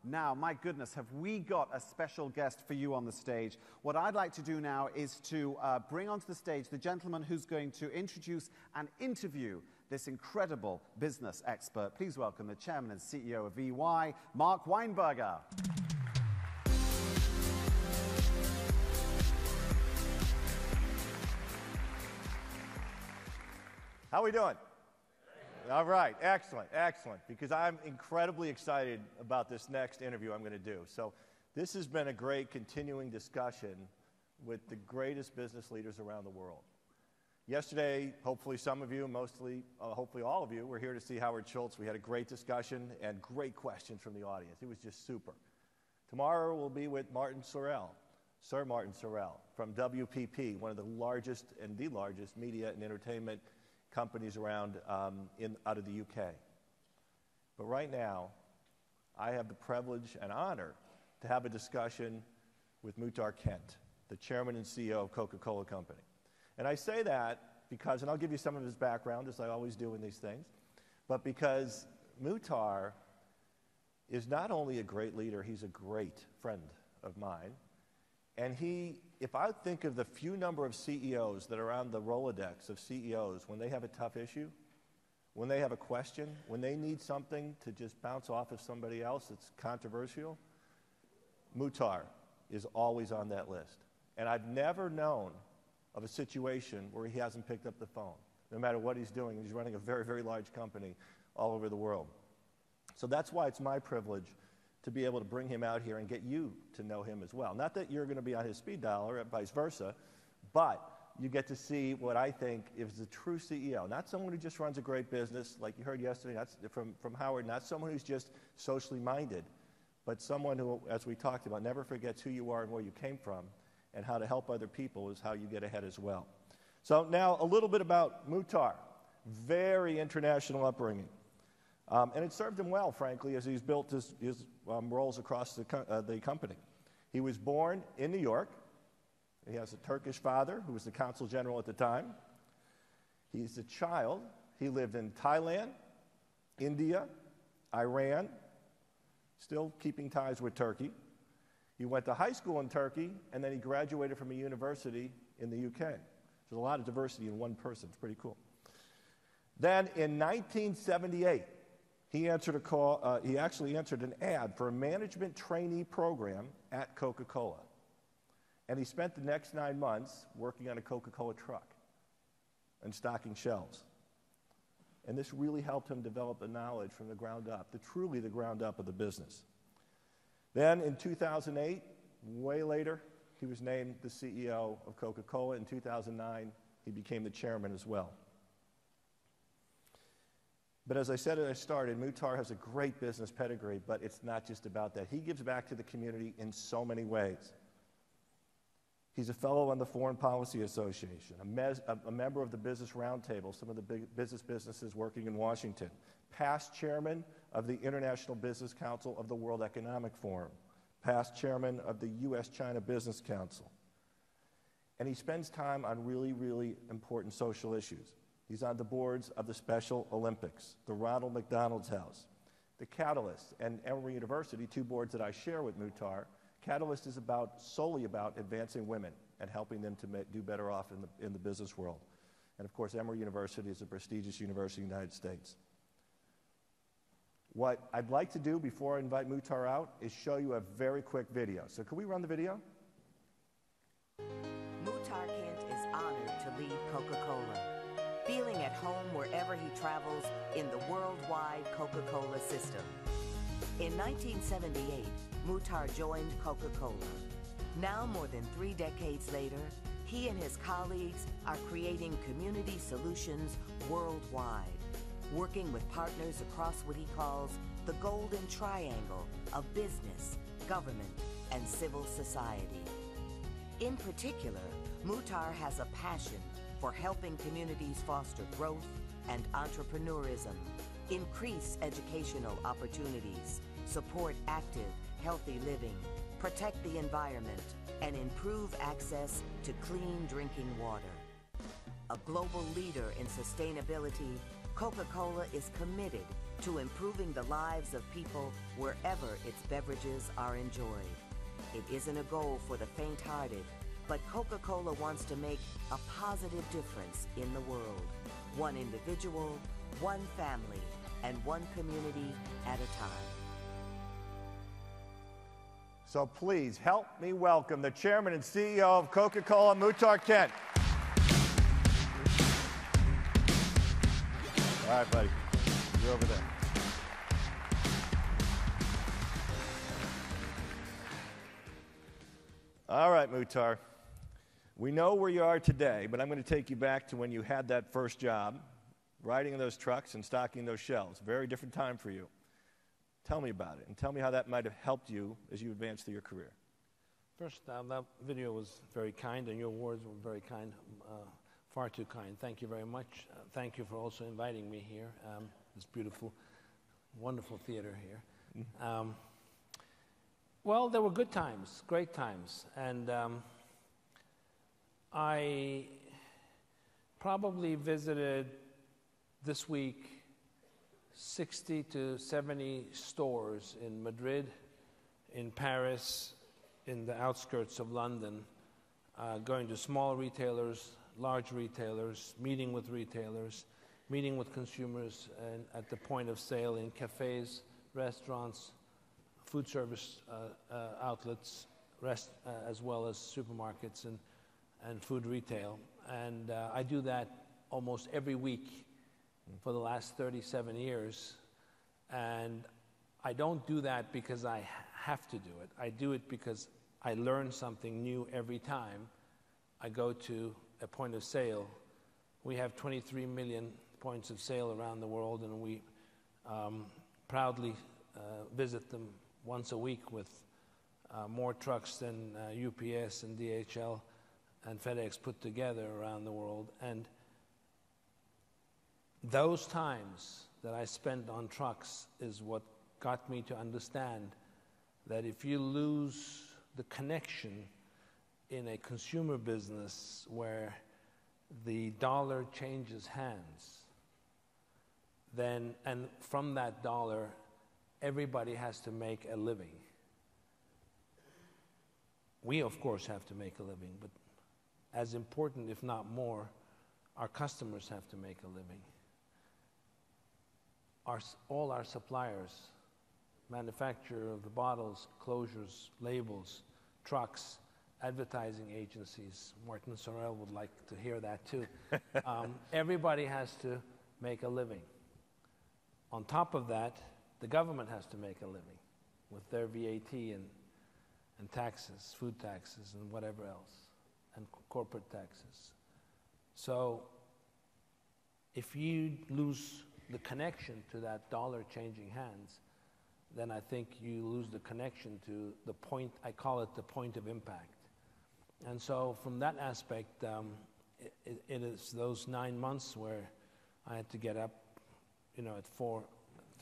Now, my goodness, have we got a special guest for you on the stage. What I'd like to do now is to bring onto the stage the gentleman who's going to introduce and interview this incredible business expert. Please welcome the chairman and CEO of EY, Mark Weinberger. How are we doing? All right, excellent, excellent, because I'm incredibly excited about this next interview I'm going to do. So this has been a great continuing discussion with the greatest business leaders around the world. Yesterday, hopefully some of you, mostly, hopefully all of you, were here to see Howard Schultz. We had a great discussion and great questions from the audience. It was just super. Tomorrow we'll be with Sir Martin Sorrell from WPP, one of the largest and the largest media and entertainment companies around out of the UK. But right now, I have the privilege and honor to have a discussion with Muhtar Kent, the chairman and CEO of Coca-Cola Company. And I say that because, and I'll give you some of his background, as I always do in these things, but because Muhtar is not only a great leader, he's a great friend of mine. And if I think of the few number of CEOs that are on the Rolodex of CEOs, when they have a tough issue, when they have a question, when they need something to just bounce off of somebody else that's controversial, Muhtar is always on that list. And I've never known of a situation where he hasn't picked up the phone, no matter what he's doing. He's running a very, very large company all over the world. So that's why it's my privilege to be able to bring him out here and get you to know him as well. Not that you're going to be on his speed dial or vice versa, but you get to see what I think is a true CEO. Not someone who just runs a great business, like you heard yesterday from Howard, not someone who's just socially minded, but someone who, as we talked about, never forgets who you are and where you came from, and how to help other people is how you get ahead as well. So now a little bit about Muhtar. Very international upbringing. And it served him well, frankly, as he's built his roles across the company. He was born in New York. He has a Turkish father who was the consul general at the time. He's a child. He lived in Thailand, India, Iran, still keeping ties with Turkey. He went to high school in Turkey, and then he graduated from a university in the UK. There's a lot of diversity in one person. It's pretty cool. Then in 1978, he actually answered an ad for a management trainee program at Coca-Cola. And he spent the next 9 months working on a Coca-Cola truck and stocking shelves. And this really helped him develop the knowledge from the ground up, truly the ground up of the business. Then in 2008, way later, he was named the CEO of Coca-Cola. In 2009, he became the chairman as well. But as I said as I started, Muhtar has a great business pedigree, but it's not just about that. He gives back to the community in so many ways. He's a fellow on the Foreign Policy Association, a member of the Business Roundtable, some of the big businesses working in Washington, past chairman of the International Business Council of the World Economic Forum, past chairman of the U.S.-China Business Council. And he spends time on really, really important social issues. He's on the boards of the Special Olympics, the Ronald McDonald's House, the Catalyst, and Emory University, two boards that I share with Muhtar. Catalyst is solely about advancing women and helping them to do better off in the business world. And of course, Emory University is a prestigious university in the United States. What I'd like to do before I invite Muhtar out is show you a very quick video. So can we run the video? Muhtar Kent is honored to lead Coca-Cola, feeling at home wherever he travels in the worldwide Coca-Cola system. In 1978, Muhtar joined Coca-Cola. Now, more than 3 decades later, he and his colleagues are creating community solutions worldwide, working with partners across what he calls the golden triangle of business, government, and civil society. In particular, Muhtar has a passion for helping communities foster growth and entrepreneurism, increase educational opportunities, support active, healthy living, protect the environment, and improve access to clean drinking water. A global leader in sustainability, Coca-Cola is committed to improving the lives of people wherever its beverages are enjoyed. It isn't a goal for the faint-hearted, but Coca-Cola wants to make a positive difference in the world, one individual, one family, and one community at a time. So please help me welcome the chairman and CEO of Coca-Cola, Muhtar Kent. All right, buddy. You're over there. All right, Muhtar. We know where you are today, but I'm going to take you back to when you had that first job, riding in those trucks and stocking those shelves. Very different time for you. Tell me about it, and tell me how that might have helped you as you advanced through your career. First, that video was very kind, and your words were very kind, far too kind. Thank you very much. Thank you for also inviting me here. This beautiful, wonderful theater here. Well, there were good times, great times, and I probably visited this week 60 to 70 stores in Madrid, in Paris, in the outskirts of London, going to small retailers, large retailers, meeting with retailers, meeting with consumers and at the point of sale in cafes, restaurants, food service outlets, as well as supermarkets and food retail. And I do that almost every week for the last 37 years. And I don't do that because I have to do it. I do it because I learn something new every time I go to a point of sale. We have 23 million points of sale around the world, and we proudly visit them once a week with more trucks than UPS and DHL and FedEx put together around the world. And those times that I spent on trucks is what got me to understand that if you lose the connection in a consumer business where the dollar changes hands, then, and from that dollar, everybody has to make a living. We, of course, have to make a living, but as important, if not more, our customers have to make a living. All our suppliers, manufacturer of the bottles, closures, labels, trucks, advertising agencies, Martin Sorrell would like to hear that too. Everybody has to make a living. On top of that, the government has to make a living with their VAT and taxes, food taxes and whatever else, and corporate taxes. So if you lose the connection to that dollar changing hands, then I think you lose the connection to the point, I call it the point of impact. And so from that aspect, it is those 9 months where I had to get up, at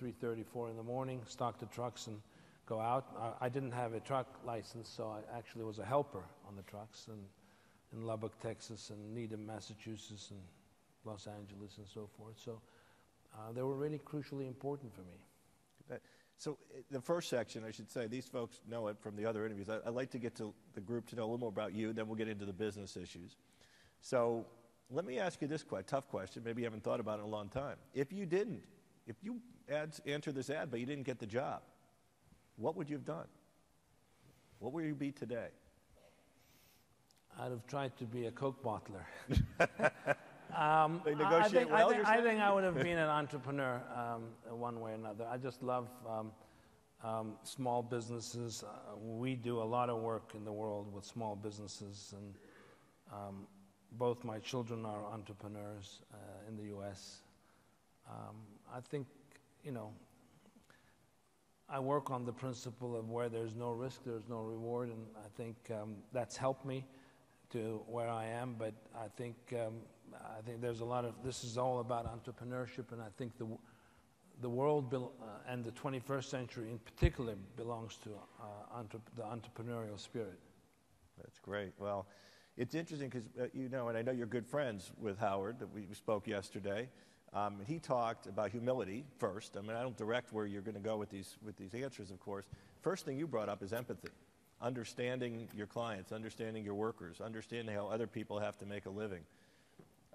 3:30, 4 in the morning, stock the trucks and go out. I didn't have a truck license, so I actually was a helper on the trucks in Lubbock, Texas, and Needham, Massachusetts, and Los Angeles, and so forth. So they were really crucially important for me. So the first section, I should say, these folks know it from the other interviews. I'd like to get to the group to know a little more about you, then we'll get into the business issues. So let me ask you this tough question, maybe you haven't thought about it in a long time. If you answered this ad, but you didn't get the job, what would you have done? What would you be today? I'd have tried to be a Coke bottler. They negotiate well, I think I would have been an entrepreneur one way or another. I just love small businesses. We do a lot of work in the world with small businesses, and both my children are entrepreneurs in the U.S. I think, I work on the principle of where there's no risk, there's no reward, and I think that's helped me to where I am. But I think there's a lot of, this is all about entrepreneurship, and I think the world and the 21st century in particular belongs to the entrepreneurial spirit. That's great. Well, it's interesting because, and I know you're good friends with Howard, that we spoke yesterday. And he talked about humility first. I mean, I don't direct where you're going to go with these answers, of course. First thing you brought up is empathy, understanding your clients, understanding your workers, understanding how other people have to make a living.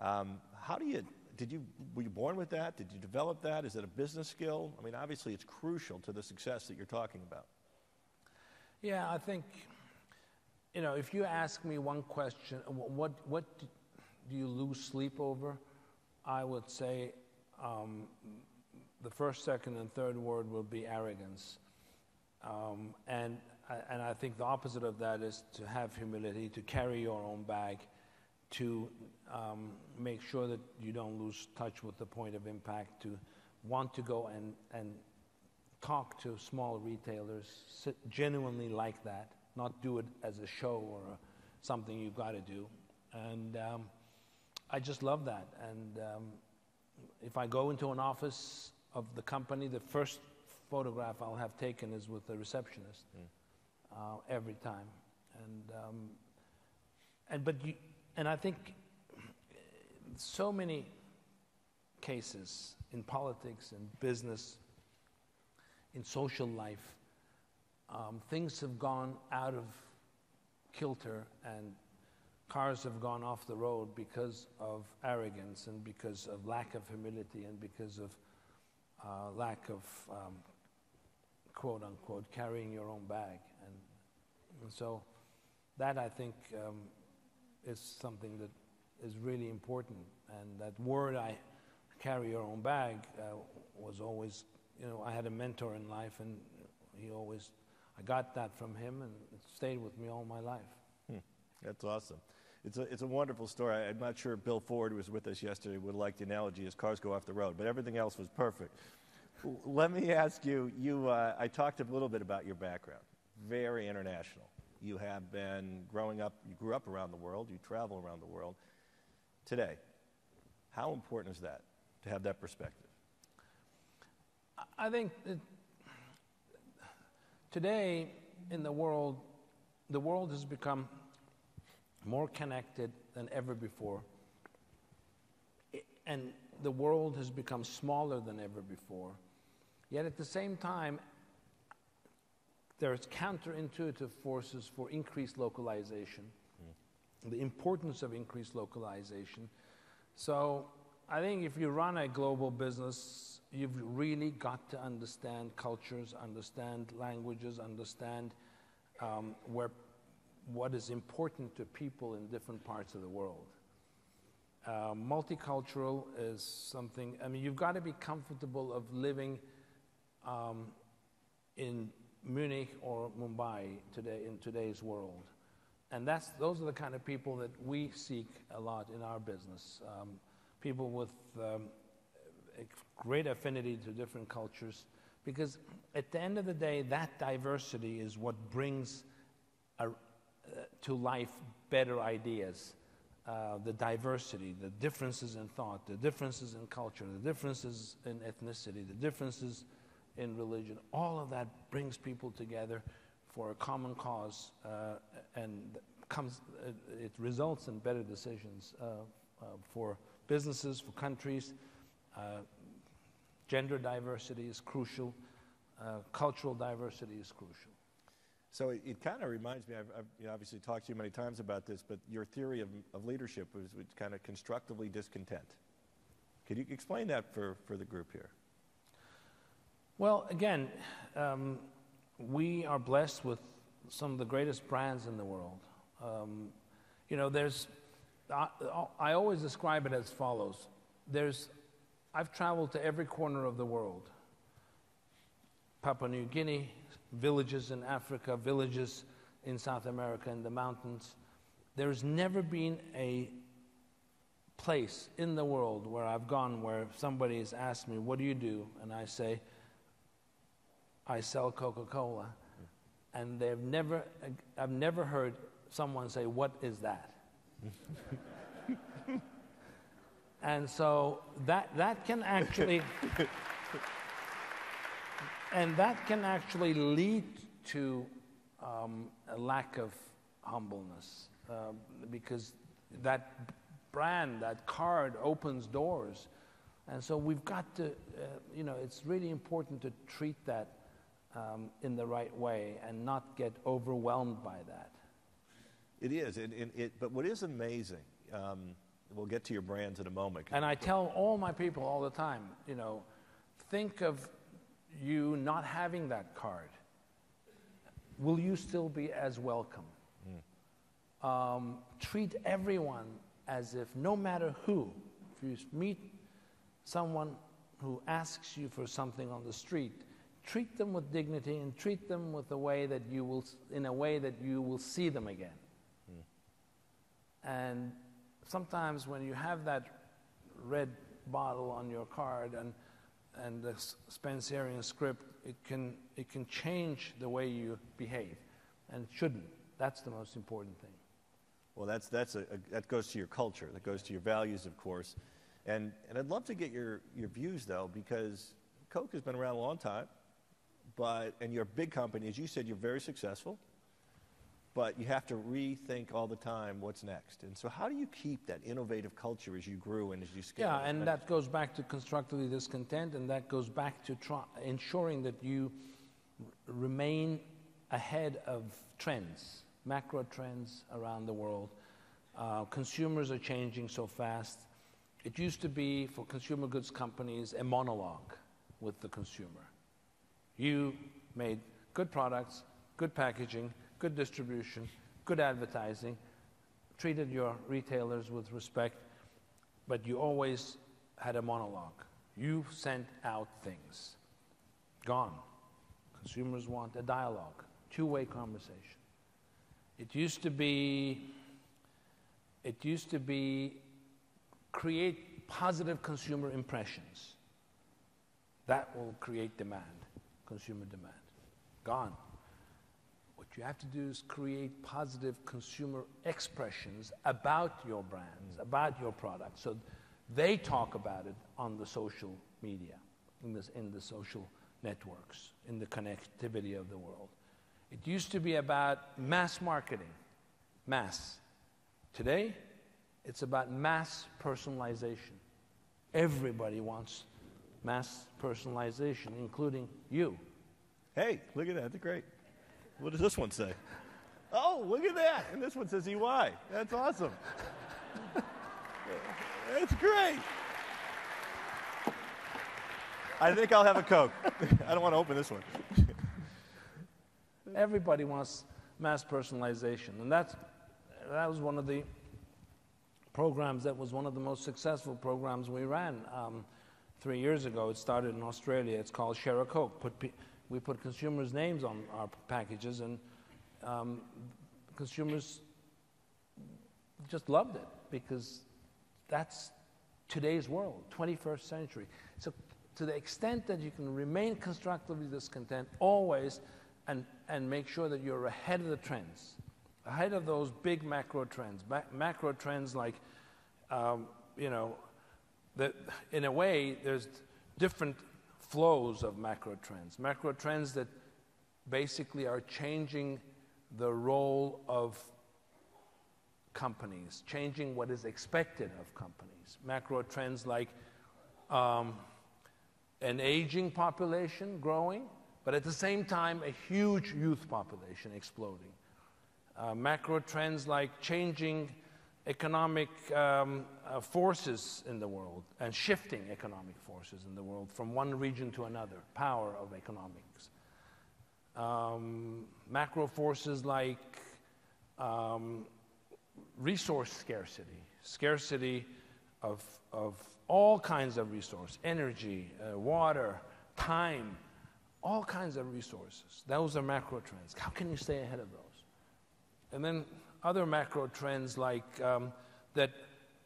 Were you born with that? Did you develop that? Is it a business skill? I mean, obviously, it's crucial to the success that you're talking about. Yeah, I think, if you ask me one question, what do you lose sleep over? I would say the first, second, and third word will be arrogance. And I think the opposite of that is to have humility, to carry your own bag, to make sure that you don't lose touch with the point of impact, to want to go and talk to small retailers, genuinely like that, not do it as a show or something you've got to do. And I just love that. And if I go into an office of the company, the first photograph I'll have taken is with the receptionist every time. And I think so many cases in politics and business, in social life, things have gone out of kilter and cars have gone off the road because of arrogance and because of lack of humility and because of lack of quote unquote carrying your own bag. And so that, I think, is something that is really important. And that word, carry your own bag, was always, I had a mentor in life, and I got that from him, and it stayed with me all my life. That's awesome. It's a wonderful story. I'm not sure Bill Ford, who was with us yesterday, would like the analogy as cars go off the road, but everything else was perfect. Let me ask you, I talked a little bit about your background, very international. You have been growing up, you grew up around the world, you travel around the world. Today, how important is that, to have that perspective? I think that today in the world has become more connected than ever before. And the world has become smaller than ever before. Yet at the same time, there's counterintuitive forces for increased localization, the importance of increased localization. So I think if you run a global business, you've really got to understand cultures, understand languages, understand what is important to people in different parts of the world. Multicultural is something, you've got to be comfortable of living in Munich or Mumbai today, in today's world. And those are the kind of people that we seek a lot in our business. People with a great affinity to different cultures, because at the end of the day, that diversity is what brings to life better ideas. The diversity, the differences in thought, the differences in culture, the differences in ethnicity, the differences in religion, all of that brings people together for a common cause, and it results in better decisions for businesses, for countries. Gender diversity is crucial. Cultural diversity is crucial. So it kind of reminds me, I've obviously talked to you many times about this, but your theory of leadership was kind of constructively discontent. Could you explain that for the group here? Well, again, we are blessed with some of the greatest brands in the world. I always describe it as follows. I've traveled to every corner of the world. Papua New Guinea, villages in Africa, villages in South America, in the mountains. There's never been a place in the world where I've gone where somebody has asked me, what do you do? And I say, I sell Coca-Cola. And I've never heard someone say, what is that? And so that can actually... And that can actually lead to a lack of humbleness, because that brand, that card opens doors And so we've got to, it's really important to treat that in the right way and not get overwhelmed by that. It is, but what is amazing, we'll get to your brands in a moment. And I tell all my people all the time, think of you not having that card. Will you still be as welcome? Treat everyone as if, no matter who, if you meet someone who asks you for something on the street, treat them with dignity and treat them with a way that you will see them again. And sometimes when you have that red bottle on your card and the Spencerian script, it can change the way you behave, and it shouldn't. That's the most important thing. Well, that goes to your culture, that goes to your values, of course, and I'd love to get your views though, because Coke has been around a long time, and you're a big company, as you said, you're very successful, but you have to rethink all the time what's next. And so, how do you keep that innovative culture as you grew and as you scaled? Yeah, and that goes back to constructively discontent, and that goes back to ensuring that you remain ahead of trends, macro trends around the world. Consumers are changing so fast. It used to be, for consumer goods companies, a monologue with the consumer. You made good products, good packaging, good distribution, good advertising, treated your retailers with respect, but you always had a monologue. You sent out things. Gone. Consumers want a dialogue, two-way conversation. It used to be create positive consumer impressions. That will create demand, consumer demand. Gone. What you have to do is create positive consumer expressions about your brands, about your products, so they talk about it on the social media, in the social networks, in the connectivity of the world. It used to be about mass marketing, mass. Today, it's about mass personalization. Everybody wants mass personalization, including you. Hey, look at that, that's great. What does this one say? Oh, look at that. And this one says EY. That's awesome. That's great. I think I'll have a Coke. I don't want to open this one. Everybody wants mass personalization. And that was one of the programs, that was one of the most successful programs we ran 3 years ago. It started in Australia. It's called Share a Coke. We put consumers' names on our packages, and consumers just loved it, because that's today's world, 21st century. So to the extent that you can remain constructively discontent always, and make sure that you're ahead of the trends, ahead of those big macro trends. Macro trends like, that in a way, there's different flows of macro trends. Macro trends that basically are changing the role of companies, changing what is expected of companies. Macro trends like an aging population growing, but at the same time, a huge youth population exploding. Macro trends like changing economic forces in the world and shifting economic forces in the world from one region to another, power of economics. Macro forces like resource scarcity of all kinds of resources, energy, water, time, all kinds of resources. Those are macro trends. How can you stay ahead of those? And then other macro trends like that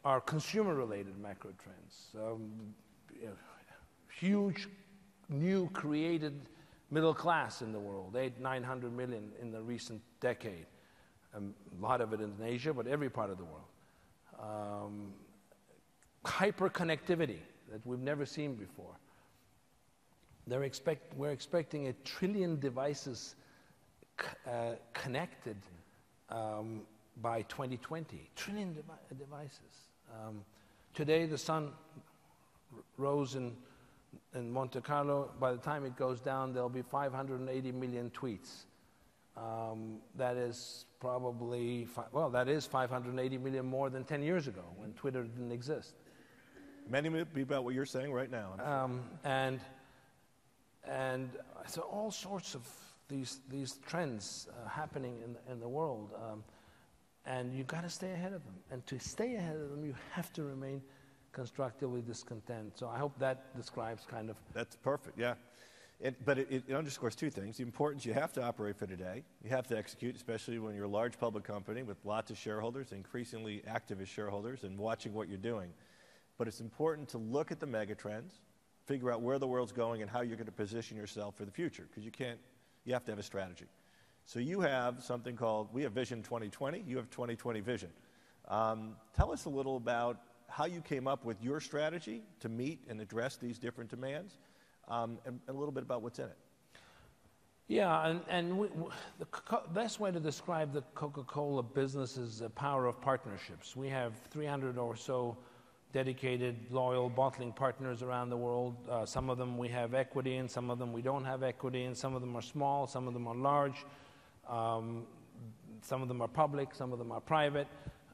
are consumer-related macro trends. Huge, new created middle class in the world, 800-900 million in the recent decade. A lot of it in Asia, but every part of the world. Hyper-connectivity that we've never seen before. We're expecting 1 trillion devices connected by 2020. 1 trillion devices. Today, the sun rose in Monte Carlo, by the time it goes down, there'll be 580 million tweets. That is probably, that is 580 million more than 10 years ago when Twitter didn't exist. Many may be about what you're saying right now. And so all sorts of these trends happening in the world, and you've got to stay ahead of them. And to stay ahead of them, you have to remain constructively discontent. So I hope that describes kind of... That's perfect, yeah. But it underscores two things. The importance you have to operate for today. You have to execute, especially when you're a large public company with lots of shareholders, increasingly activist shareholders, and watching what you're doing. But it's important to look at the mega trends, figure out where the world's going and how you're going to position yourself for the future, because you have to have a strategy. So you have something called, we have Vision 2020, you have 2020 Vision. Tell us a little about how you came up with your strategy to meet and address these different demands, and a little bit about what's in it. Yeah, and the best way to describe the Coca-Cola business is the power of partnerships. We have 300 or so dedicated, loyal bottling partners around the world. Some of them we have equity in, some of them we don't have equity in, some of them are small, some of them are large, some of them are public, some of them are private.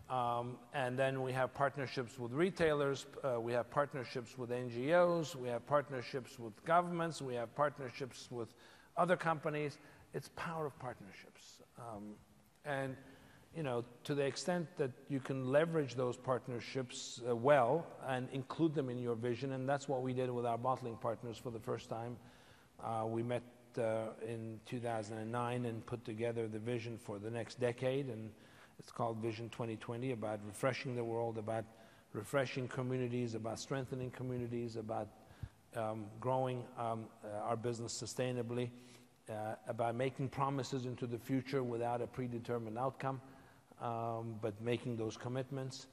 And then we have partnerships with retailers, we have partnerships with NGOs, we have partnerships with governments, we have partnerships with other companies. It's power of partnerships. And you know, to the extent that you can leverage those partnerships well and include them in your vision, and that's what we did with our bottling partners for the first time. We met in 2009 and put together the vision for the next decade, and it's called Vision 2020, about refreshing the world, about refreshing communities, about strengthening communities, about growing our business sustainably, about making promises into the future without a predetermined outcome, but making those commitments,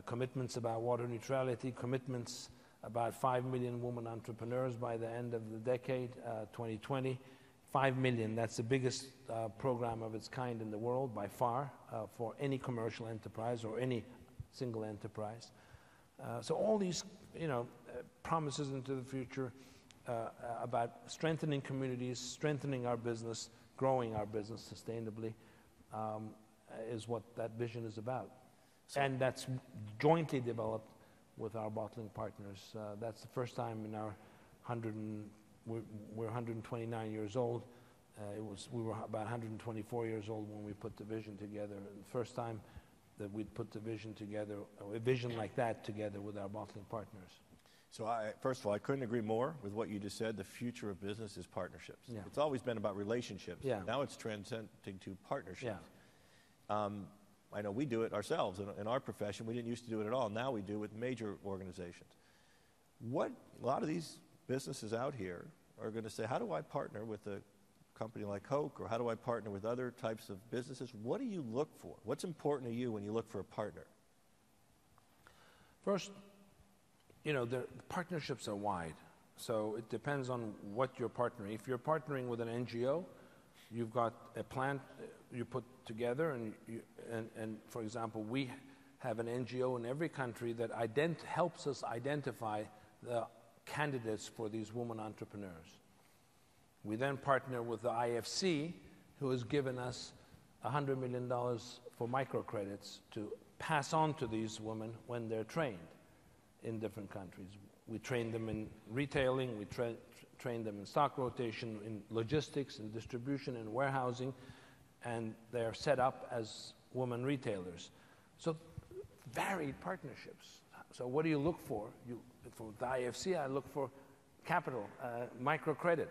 commitments about water neutrality, commitments about 5 million women entrepreneurs by the end of the decade, 2020. 5 million, that's the biggest program of its kind in the world by far for any commercial enterprise or any single enterprise. So all these, you know, promises into the future about strengthening communities, strengthening our business, growing our business sustainably, is what that vision is about. And that's jointly developed with our bottling partners. That's the first time in our we're 129 years old. We were about 124 years old when we put the vision together. The first time that we'd put the vision together, a vision like that together with our bottling partners. So first of all, I couldn't agree more with what you just said. The future of business is partnerships. Yeah. It's always been about relationships. Yeah. Now it's transcending to partnerships. Yeah. I know we do it ourselves in our profession. We didn't used to do it at all. Now we do with major organizations. A lot of these businesses out here are going to say, how do I partner with a company like Coke, or how do I partner with other types of businesses? What do you look for? What's important to you when you look for a partner? First, you know, the partnerships are wide. So it depends on what you're partnering. If you're partnering with an NGO, you've got a plan you put together, and for example, we have an NGO in every country that helps us identify the candidates for these women entrepreneurs. We then partner with the IFC, who has given us $100 million for microcredits to pass on to these women when they're trained in different countries. We train them in retailing, we train them in stock rotation, in logistics, in distribution, in warehousing, and they're set up as women retailers. So varied partnerships. So what do you look for? For the IFC, I look for capital, microcredit.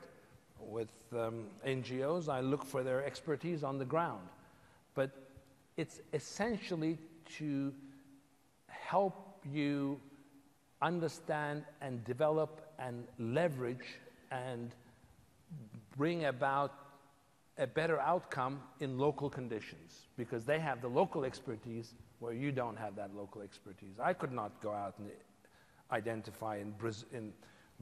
With NGOs, I look for their expertise on the ground. But it's essentially to help you understand and develop and leverage and bring about a better outcome in local conditions, because they have the local expertise where you don't have that local expertise. I could not go out and identify in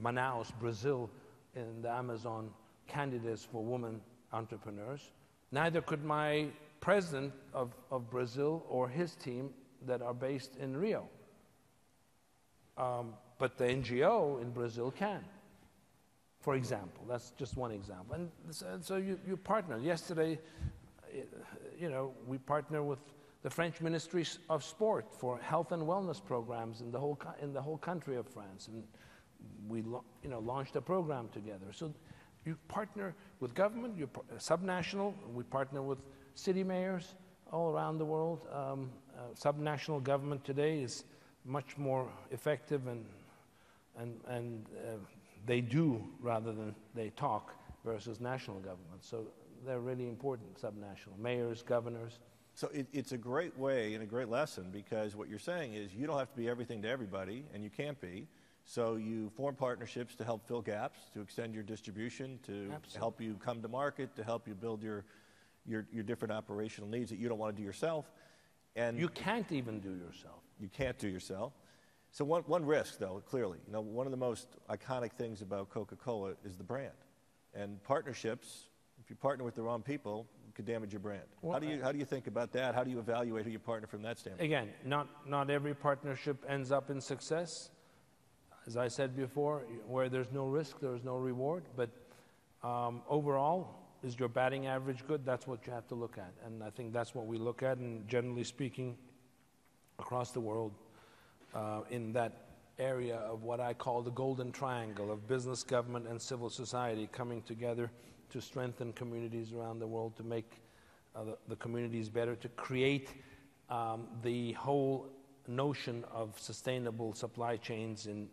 Manaus, Brazil, in the Amazon, candidates for women entrepreneurs. Neither could my president of Brazil or his team that are based in Rio. but the NGO in Brazil can, for example. That's just one example. And so you partner. Yesterday, we partner with the French Ministry of Sport for health and wellness programs in the whole country of France, and we launched a program together. So you partner with government, subnational. We partner with city mayors all around the world. Subnational government today is much more effective, and they do rather than they talk versus national government. So they're really important, subnational mayors, governors. So it's a great way and a great lesson, because what you're saying is you don't have to be everything to everybody, and you can't be. So you form partnerships to help fill gaps, to extend your distribution, to Absolutely. help you come to market, to help you build your different operational needs that you don't want to do yourself. And you can't even do yourself. You can't do yourself. So one risk, though, clearly, one of the most iconic things about Coca-Cola is the brand. And partnerships, if you partner with the wrong people, could damage your brand. Well, how do you think about that? How do you evaluate who you partner from that standpoint? Again, not every partnership ends up in success. As I said before, where there's no risk, there's no reward. But overall, is your batting average good? That's what you have to look at. And I think that's what we look at. And generally speaking, across the world, in that area of what I call the golden triangle of business, government, and civil society coming together to strengthen communities around the world, to make the communities better, to create the whole notion of sustainable supply chains in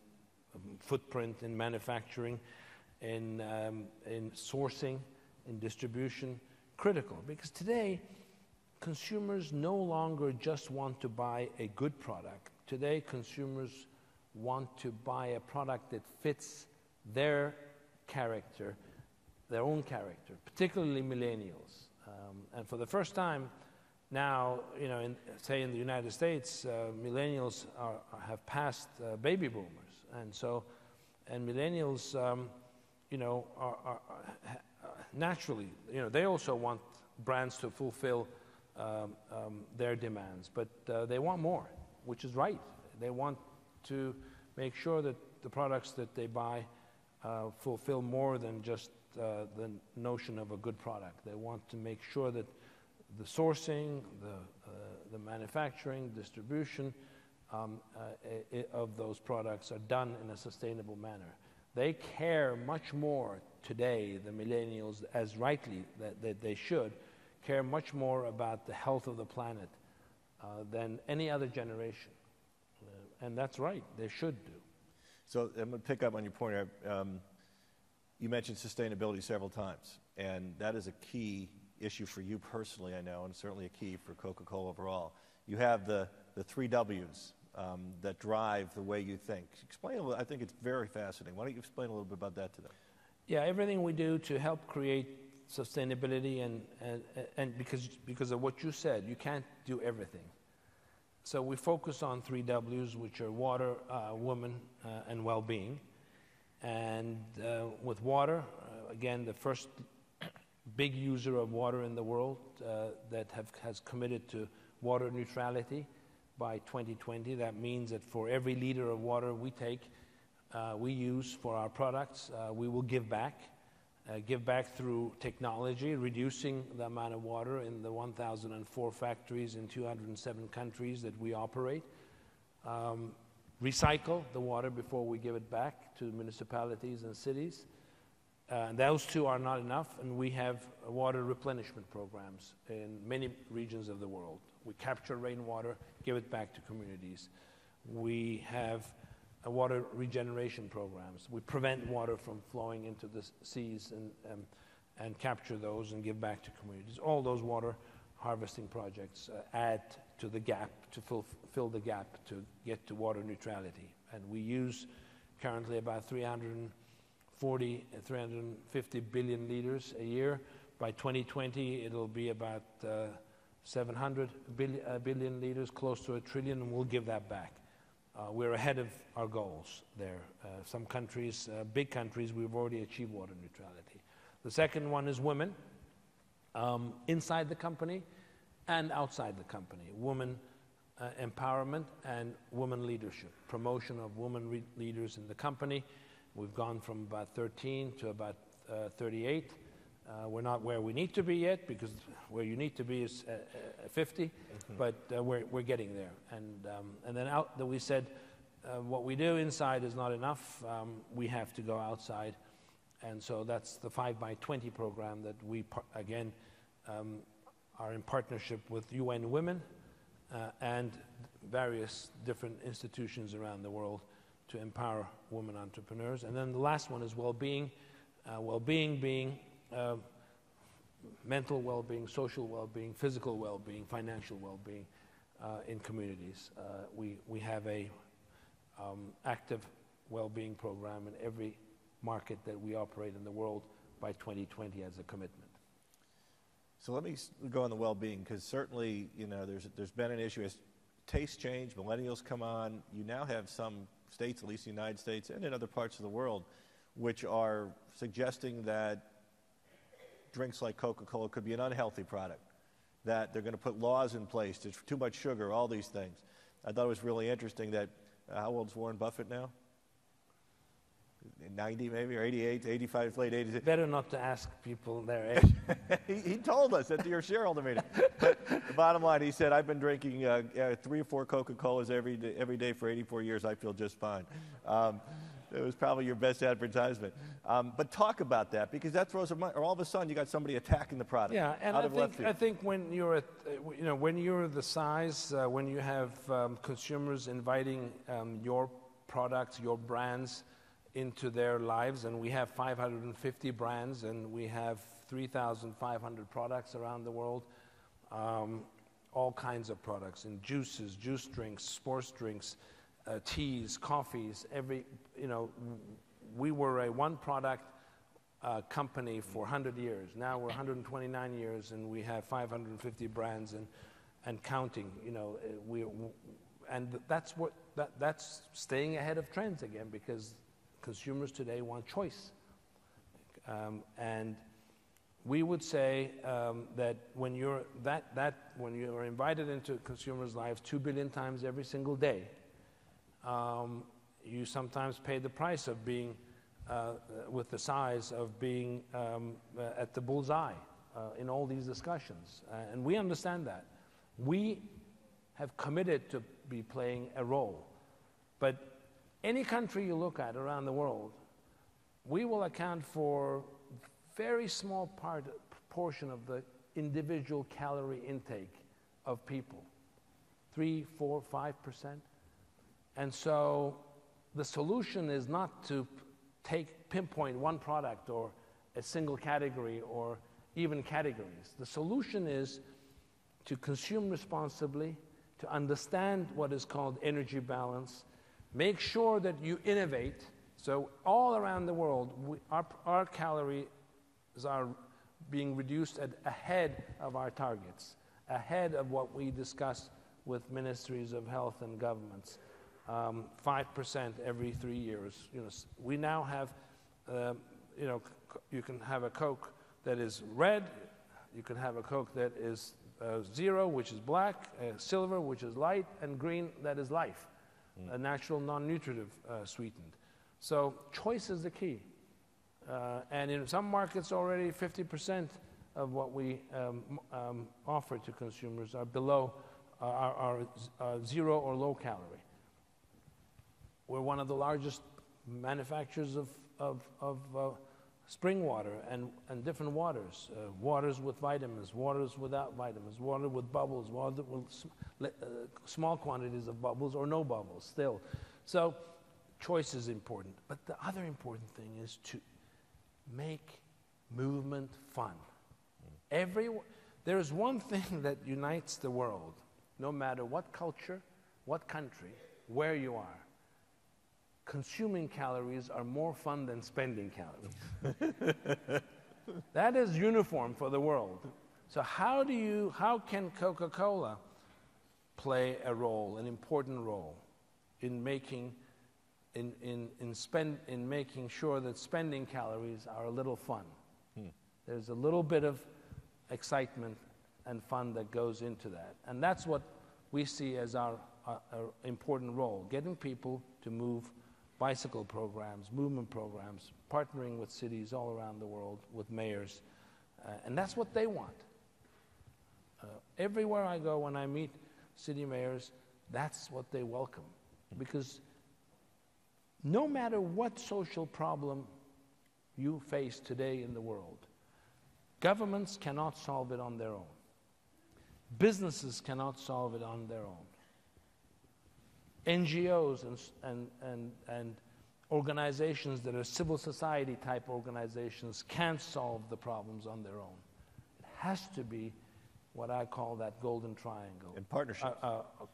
footprint, in manufacturing, in sourcing, in distribution, critical. Because today, consumers no longer just want to buy a good product. Today, consumers want to buy a product that fits their character, their own character, particularly millennials. And for the first time now, say in the United States, millennials have passed baby boomers. And millennials, are naturally, they also want brands to fulfill their demands, but they want more, which is right. They want to make sure that the products that they buy fulfill more than just the notion of a good product. They want to make sure that the sourcing, the manufacturing, distribution of those products are done in a sustainable manner. They care much more today, the millennials, as rightly that they should, care much more about the health of the planet than any other generation. And that's right, they should do. So I'm going to pick up on your point. You mentioned sustainability several times, and that is a key issue for you personally, I know, and certainly a key for Coca-Cola overall. You have the 3 W's that drive the way you think. Explain a little. I think it's very fascinating. Why don't you explain a little bit about that to them? Yeah, everything we do to help create sustainability, and because of what you said, you can't do everything. So we focus on 3 W's, which are water, women, and well-being. And with water, again, the first big user of water in the world that has committed to water neutrality by 2020. That means that for every liter of water we use for our products, we will give back through technology, reducing the amount of water in the 1,004 factories in 207 countries that we operate. Recycle the water before we give it back to municipalities and cities. Those two are not enough, and we have water replenishment programs in many regions of the world. We capture rainwater, give it back to communities. We have water regeneration programs. We prevent water from flowing into the seas and capture those and give back to communities. All those water harvesting projects add to the gap, to fill the gap to get to water neutrality. And we use currently about 350 billion liters a year. By 2020, it'll be about 700 billion liters, close to 1 trillion, and we'll give that back. We're ahead of our goals there. Some countries, big countries, we've already achieved water neutrality. The second one is women, inside the company and outside the company. Women empowerment and women leadership, promotion of women leaders in the company. We've gone from about 13 to about 38. We're not where we need to be yet, because where you need to be is 50, but we're getting there. And then we said, what we do inside is not enough. We have to go outside. And so that's the 5x20 program that we, again, are in partnership with UN Women and various different institutions around the world to empower women entrepreneurs. And then the last one is well-being. Well-being being mental well-being, social well-being, physical well-being, financial well-being in communities. We have a active well-being program in every market that we operate in the world by 2020 as a commitment. So let me go on the well-being, because certainly, there's been an issue as tastes change, millennials come on. You now have some states, at least the United States and in other parts of the world, which are suggesting that drinks like Coca-Cola could be an unhealthy product, that they're going to put laws in place, there's too much sugar, all these things. I thought it was really interesting that, how old is Warren Buffett now? 90 maybe, or 88, 85, late 80s. Better not to ask people their age. He told us at your shareholder meeting. But the bottom line, he said, I've been drinking 3 or 4 Coca-Colas every day for 84 years. I feel just fine. It was probably your best advertisement. But talk about that, because that throws all of a sudden you got somebody attacking the product. Yeah, and I think when you're when you're the size, when you have consumers inviting your products, your brands into their lives, and we have 550 brands, and we have 3,500 products around the world, all kinds of products, in juices, juice drinks, sports drinks, teas, coffees, we were a one-product company for 100 years. Now we're 129 years, and we have 550 brands and counting. And that's staying ahead of trends again, because consumers today want choice. And we would say that when you're when you're invited into consumers' lives 2 billion times every single day, you sometimes pay the price of being with the size of being at the bullseye in all these discussions. And we understand that. We have committed to be playing a role. But any country you look at around the world, we will account for very small proportion of the individual calorie intake of people, 3, 4, 5%. And so the solution is not to pinpoint one product or a single category or even categories. The solution is to consume responsibly, to understand what is called energy balance, make sure that you innovate. So all around the world, our calories are being reduced ahead of our targets, ahead of what we discuss with ministries of health and governments. 5% every 3 years. We now have, you can have a Coke that is red, you can have a Coke that is zero, which is black, silver, which is light, and green, that is life, a natural, non-nutritive sweetened. So choice is the key. And in some markets already 50% of what we offer to consumers are below, are zero or low calorie. We're one of the largest manufacturers of spring water and different waters, waters with vitamins, waters without vitamins, water with bubbles, water with small quantities of bubbles or no bubbles still. So choice is important. But the other important thing is to make movement fun. There is one thing that unites the world, no matter what culture, what country, where you are. Consuming calories are more fun than spending calories. That is uniform for the world. So how can Coca-Cola play a role, an important role, in making sure that spending calories are a little fun? There's a little bit of excitement and fun that goes into that. And that's what we see as our important role, getting people to move bicycle programs, movement programs, partnering with cities all around the world, with mayors, and that's what they want. Everywhere I go, when I meet city mayors, that's what they welcome, because no matter what social problem you face today in the world, governments cannot solve it on their own. Businesses cannot solve it on their own. NGOs and organizations that are civil society type organizations can't solve the problems on their own. It has to be what I call that golden triangle. And partnerships.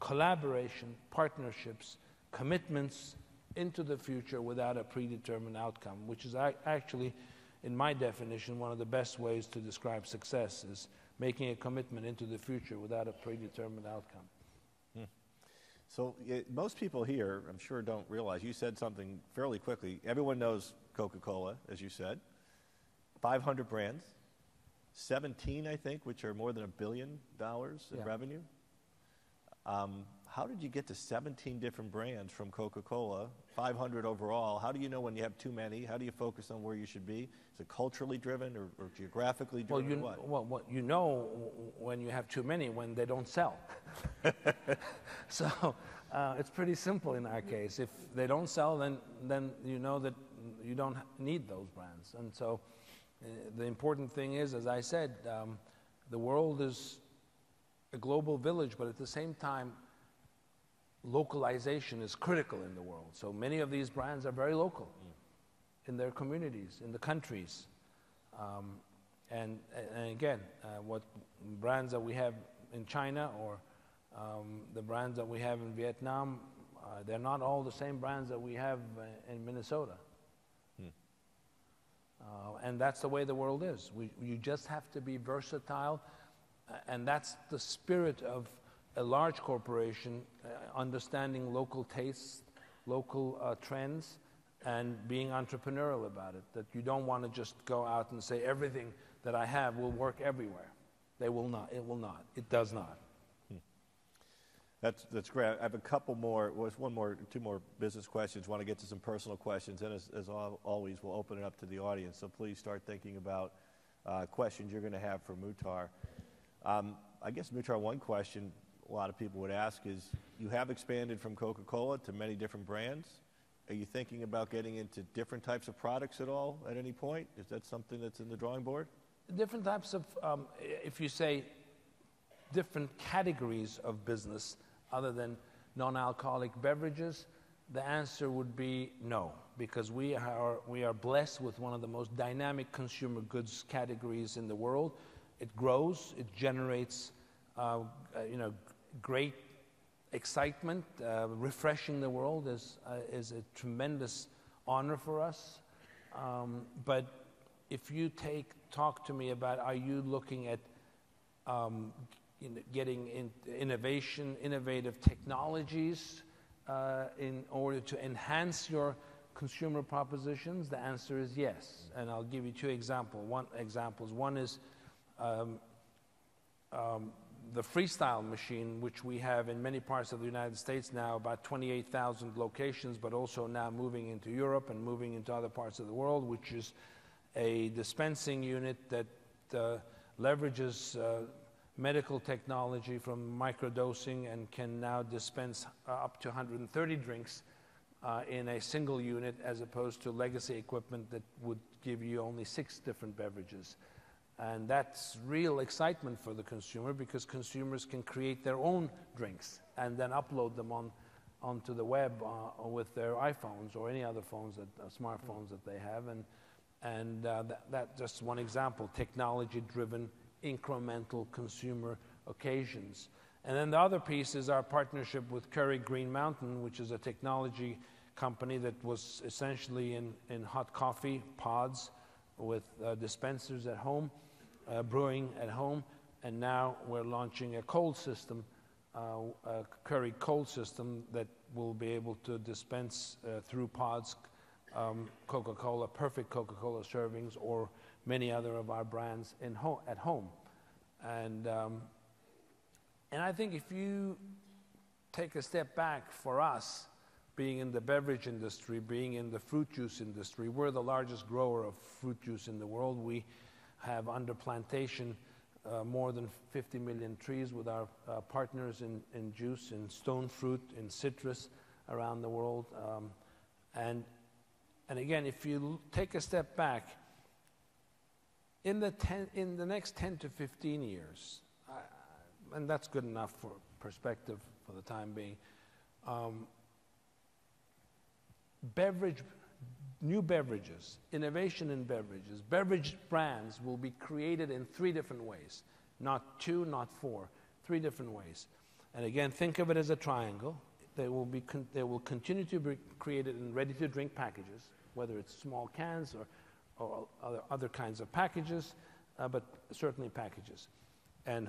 Collaboration, partnerships, commitments into the future without a predetermined outcome, which is actually, in my definition, one of the best ways to describe success, is making a commitment into the future without a predetermined outcome. So most people here, I'm sure, don't realize, you said something fairly quickly. Everyone knows Coca-Cola, as you said. 500 brands, 17, I think, which are more than $1 billion in revenue. How did you get to 17 different brands from Coca-Cola, 500 overall? How do you know when you have too many? How do you focus on where you should be? Is it culturally driven or geographically driven, or what? Well, you know when you have too many, when they don't sell. So it's pretty simple in our case. If they don't sell, then you know that you don't need those brands. And so the important thing is, as I said, the world is a global village, but at the same time, localization is critical in the world. So many of these brands are very local in their communities, in the countries. And again, what brands that we have in China or the brands that we have in Vietnam, they're not all the same brands that we have in Minnesota. And that's the way the world is. You just have to be versatile, and that's the spirit of a large corporation, understanding local tastes, local trends, and being entrepreneurial about it. That you don't want to just go out and say everything that I have will work everywhere. They will not. It will not. It does not. That's great. I have a couple more, two more business questions. Want to get to some personal questions, and as always, we'll open it up to the audience. So please start thinking about questions you're going to have for Muhtar. I guess, Muhtar, one question a lot of people would ask is, you have expanded from Coca-Cola to many different brands. Are you thinking about getting into different types of products at all at any point? Is that something that's in the drawing board? Different types of, if you say different categories of business other than non-alcoholic beverages, the answer would be no, because we are blessed with one of the most dynamic consumer goods categories in the world. It grows, it generates great excitement. Refreshing the world is a tremendous honor for us. But if you talk to me about, are you looking at getting innovative technologies in order to enhance your consumer propositions, the answer is yes. And I'll give you two examples. One is the freestyle machine, which we have in many parts of the United States now, about 28,000 locations, but also now moving into Europe and moving into other parts of the world, which is a dispensing unit that leverages medical technology from microdosing and can now dispense up to 130 drinks in a single unit, as opposed to legacy equipment that would give you only 6 different beverages. And that's real excitement for the consumer, because consumers can create their own drinks and then upload them onto the web with their iPhones or any other phones, smartphones that they have. And that's just one example, technology-driven, incremental consumer occasions. And then the other piece is our partnership with Keurig Green Mountain, which is a technology company that was essentially in hot coffee pods with dispensers at home, brewing at home, and now we're launching a cold system, a Keurig cold system that will be able to dispense through pods Coca-Cola, perfect Coca-Cola servings, or many other of our brands at home. And I think if you take a step back for us, being in the beverage industry, being in the fruit juice industry, we're the largest grower of fruit juice in the world. We have under plantation more than 50 million trees with our partners in juice, in stone fruit, in citrus around the world. And again, if you take a step back, in the next 10 to 15 years, and that's good enough for perspective for the time being, new beverages, innovation in beverages, beverage brands will be created in 3 different ways. Not 2, not 4, 3 different ways. And again, think of it as a triangle. They will continue to be created in ready-to-drink packages, whether it's small cans or other kinds of packages, but certainly packages, and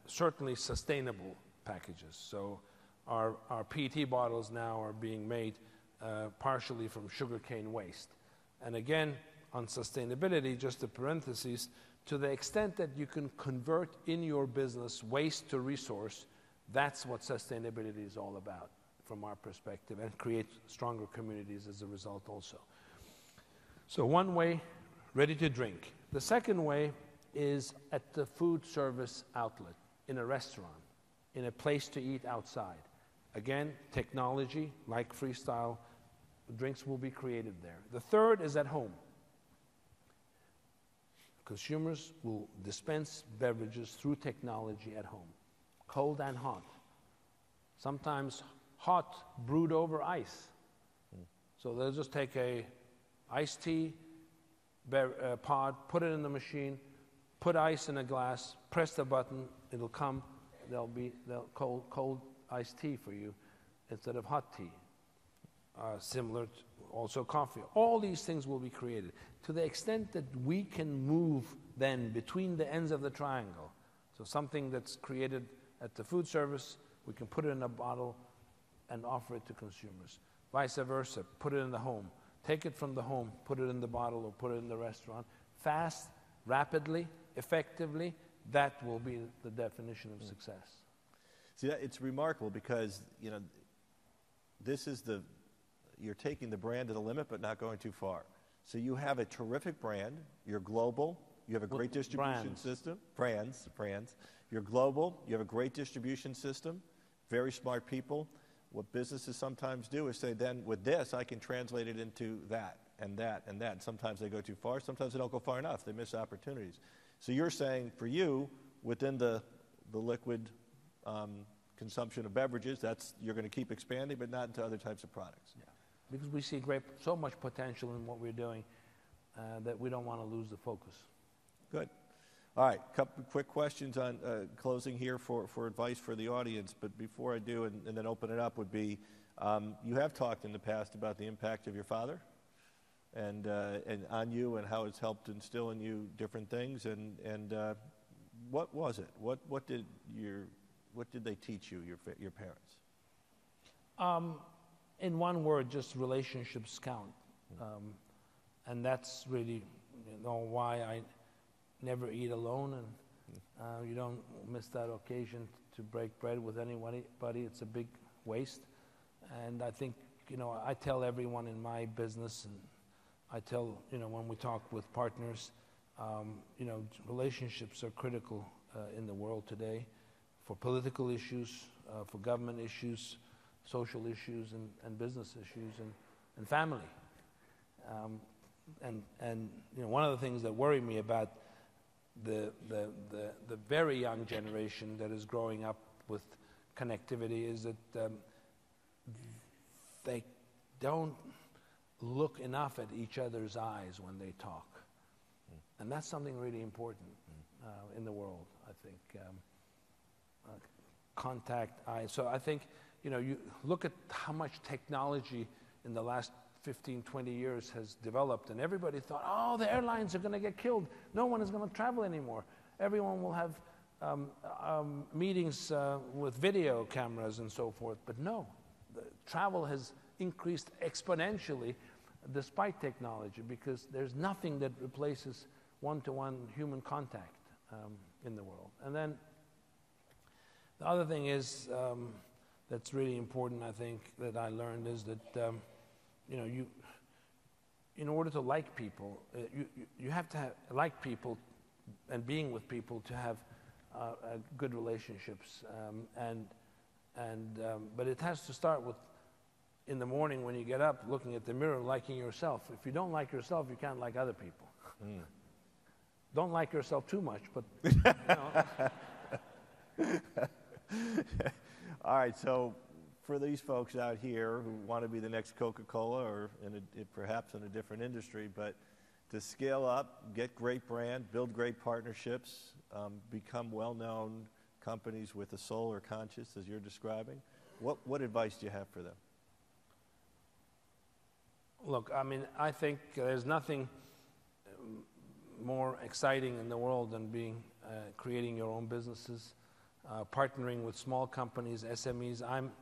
certainly sustainable packages. So our PET bottles now are being made partially from sugarcane waste. And again, on sustainability, just a parenthesis, to the extent that you can convert in your business waste to resource, that's what sustainability is all about from our perspective, and create stronger communities as a result also. So one way, ready to drink. The second way is at the food service outlet, in a restaurant, in a place to eat outside. Again, technology, like Freestyle, drinks will be created there. The third is at home. Consumers will dispense beverages through technology at home, cold and hot. Sometimes hot brewed over ice. So they'll just take a iced tea pod, put it in the machine, put ice in a glass, press the button, it'll come, there'll be cold iced tea for you instead of hot tea. Similar to also coffee. All these things will be created. To the extent that we can move then between the ends of the triangle, so something that's created at the food service, we can put it in a bottle and offer it to consumers. Vice versa, put it in the home. Take it from the home, put it in the bottle or put it in the restaurant. Fast, rapidly, effectively, that will be the definition of success. See, it's remarkable because, you know, this is you're taking the brand to the limit but not going too far. So you have a terrific brand, you're global, you have a great distribution system. Brands. You're global, you have a great distribution system, very smart people. What businesses sometimes do is say, then with this, I can translate it into that and that and that. And sometimes they go too far, sometimes they don't go far enough. They miss opportunities. So you're saying for you, within the liquid consumption of beverages, you're going to keep expanding, but not into other types of products. Yeah. Because we see so much potential in what we're doing that we don't want to lose the focus. Good. All right, couple quick questions on closing here for advice for the audience. But before I do, and then open it up, would be you have talked in the past about the impact of your father and on you and how it's helped instill in you different things. And what was it? What did they teach you, your parents? In one word, just relationships count. And that's really why I never eat alone, and you don't miss that occasion to break bread with anybody. It's a big waste. And I think, I tell everyone in my business, and I tell, when we talk with partners, relationships are critical in the world today for political issues, for government issues, social issues, and business issues, and family. And one of the things that worry me about the very young generation that is growing up with connectivity is that they don't look enough at each other's eyes when they talk. And that's something really important in the world, I think. Contact eyes. So I think, you look at how much technology in the last 15, 20 years has developed, and everybody thought, the airlines are going to get killed. No one is going to travel anymore. Everyone will have meetings with video cameras and so forth. But no, travel has increased exponentially despite technology, because there's nothing that replaces one-to-one human contact in the world. And then the other thing is that's really important, I think, that I learned is that, in order to like people, you have to like people and being with people to have good relationships. But it has to start with, in the morning when you get up, looking at the mirror, liking yourself. If you don't like yourself, you can't like other people. Don't like yourself too much, but, All right, so for these folks out here who want to be the next Coca-Cola or perhaps in a different industry, but to scale up, get great brand, build great partnerships, become well-known companies with a soul or conscience, as you're describing, what advice do you have for them? Look, I mean, I think there's nothing more exciting in the world than creating your own businesses, partnering with small companies, SMEs. I'm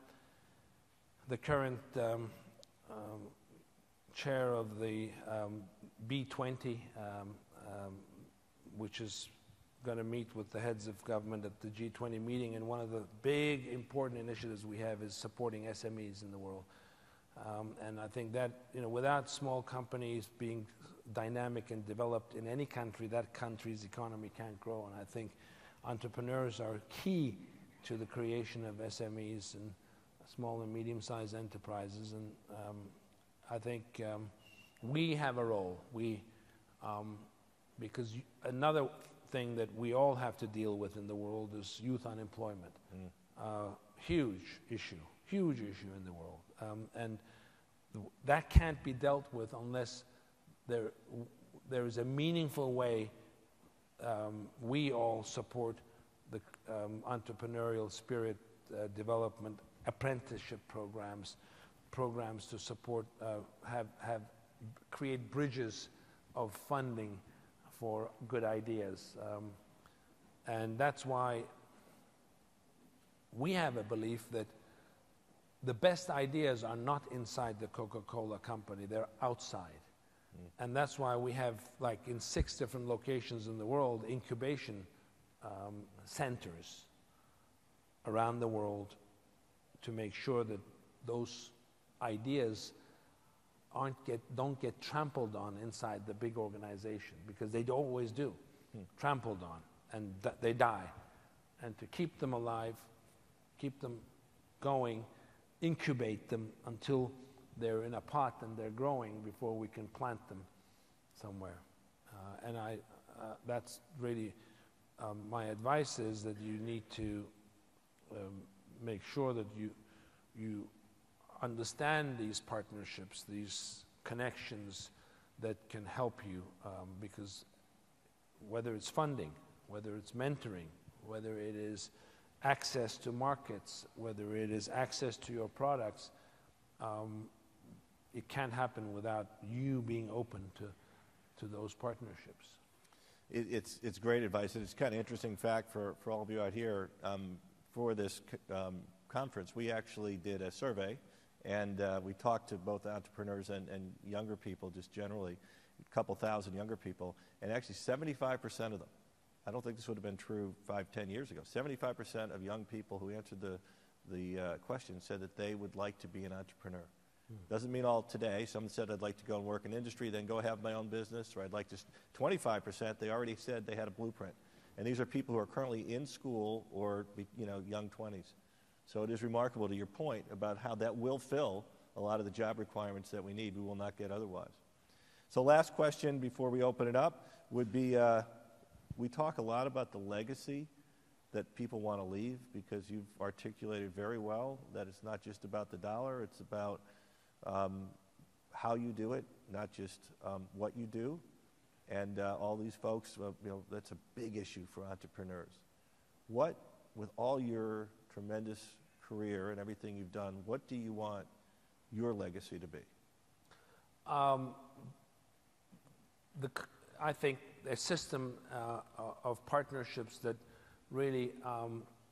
the current chair of the B20, which is going to meet with the heads of government at the G20 meeting, and one of the big important initiatives we have is supporting SMEs in the world. And I think that, without small companies being dynamic and developed in any country, that country's economy can't grow. And I think entrepreneurs are key to the creation of SMEs and small and medium-sized enterprises. And I think we have a role. Because another thing that we all have to deal with in the world is youth unemployment. Huge issue in the world. And that can't be dealt with unless there is a meaningful way we all support the entrepreneurial spirit development, apprenticeship programs to support, create bridges of funding for good ideas. And that's why we have a belief that the best ideas are not inside the Coca-Cola company, they're outside. And that's why we have, like in 6 different locations in the world, incubation centers around the world to make sure that those ideas don't get trampled on inside the big organization, because they always do, trampled on, and they die. And to keep them alive, keep them going, incubate them until they're in a pot and they're growing before we can plant them somewhere. And that's really my advice is that you need to make sure that you understand these partnerships, these connections that can help you, because whether it's funding, whether it's mentoring, whether it is access to markets, whether it is access to your products, it can't happen without you being open to those partnerships. It's great advice, and it's kind of interesting fact for all of you out here. For this conference, we actually did a survey, and we talked to both entrepreneurs and younger people, just generally, a couple thousand younger people, and actually 75% of them, I don't think this would have been true 5-10 years ago, 75% of young people who answered the question said that they would like to be an entrepreneur. Doesn't mean all today. Some said, I'd like to go and work in industry, then go have my own business, or I'd like to. 25%, they already said they had a blueprint. And these are people who are currently in school or, young 20s. So it is remarkable, to your point, about how that will fill a lot of the job requirements that we need. We will not get otherwise. So last question before we open it up would be, we talk a lot about the legacy that people want to leave, because you've articulated very well that it's not just about the dollar, it's about how you do it, not just what you do. And all these folks, that's a big issue for entrepreneurs. What, with all your tremendous career and everything you've done, what do you want your legacy to be? I think a system of partnerships that really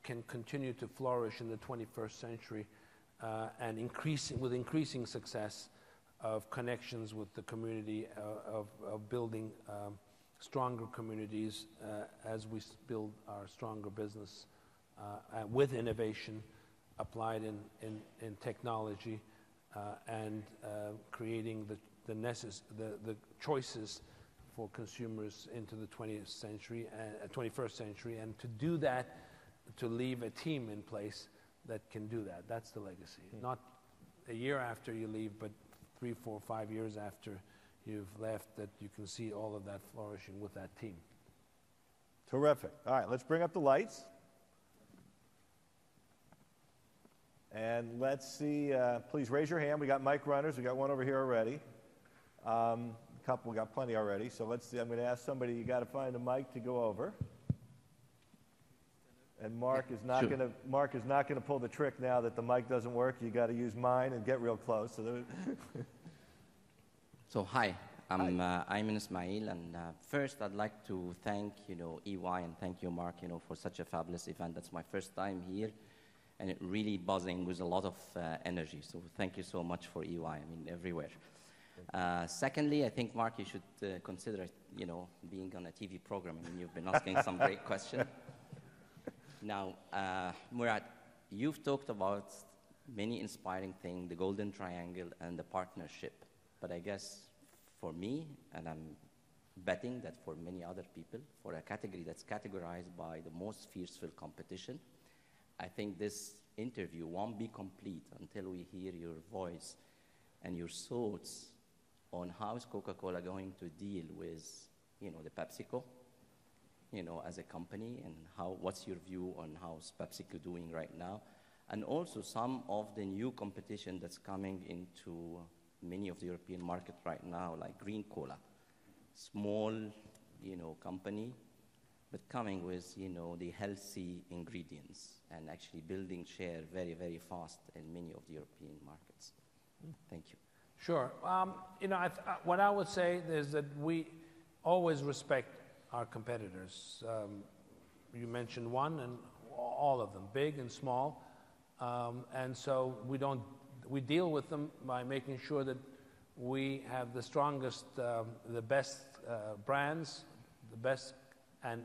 can continue to flourish in the 21st century, and with increasing success of connections with the community, of building stronger communities as we build our stronger business with innovation, applied in technology and creating the choices for consumers into the 20th century, 21st century, and to do that, to leave a team in place that can do that. That's the legacy. Not a year after you leave, but 3, 4, 5 years after you've left, that you can see all of that flourishing with that team. Terrific. All right, let's bring up the lights. And let's see, please raise your hand. We got mic runners. We got one over here already. We got plenty already. So let's see, I'm going to ask somebody, you got to find a mic to go over. And Mark is not going to pull the trick now that the mic doesn't work. You got to use mine and get real close. So hi, I'm Ayman Ismail, and first I'd like to thank EY and thank you, Mark, for such a fabulous event. That's my first time here, and it really buzzing with a lot of energy. So thank you so much for EY. I mean, everywhere. Secondly, I think Mark, you should consider being on a TV program. I mean, you've been asking some great questions. Now, Murad, you've talked about many inspiring things, the golden triangle and the partnership. But I guess for me, and I'm betting that for many other people, for a category that's categorized by the most fierceful competition, I think this interview won't be complete until we hear your voice and your thoughts on how is Coca-Cola going to deal with, the PepsiCo, as a company, and what's your view on how's PepsiCo doing right now, and also some of the new competition that's coming into many of the European markets right now, like Green Cola, small, company, but coming with, the healthy ingredients and actually building share very, very fast in many of the European markets. Thank you. Sure. What I would say is that we always respect our competitors. You mentioned one, and all of them, big and small, and so we deal with them by making sure that we have the strongest, the best brands, the best and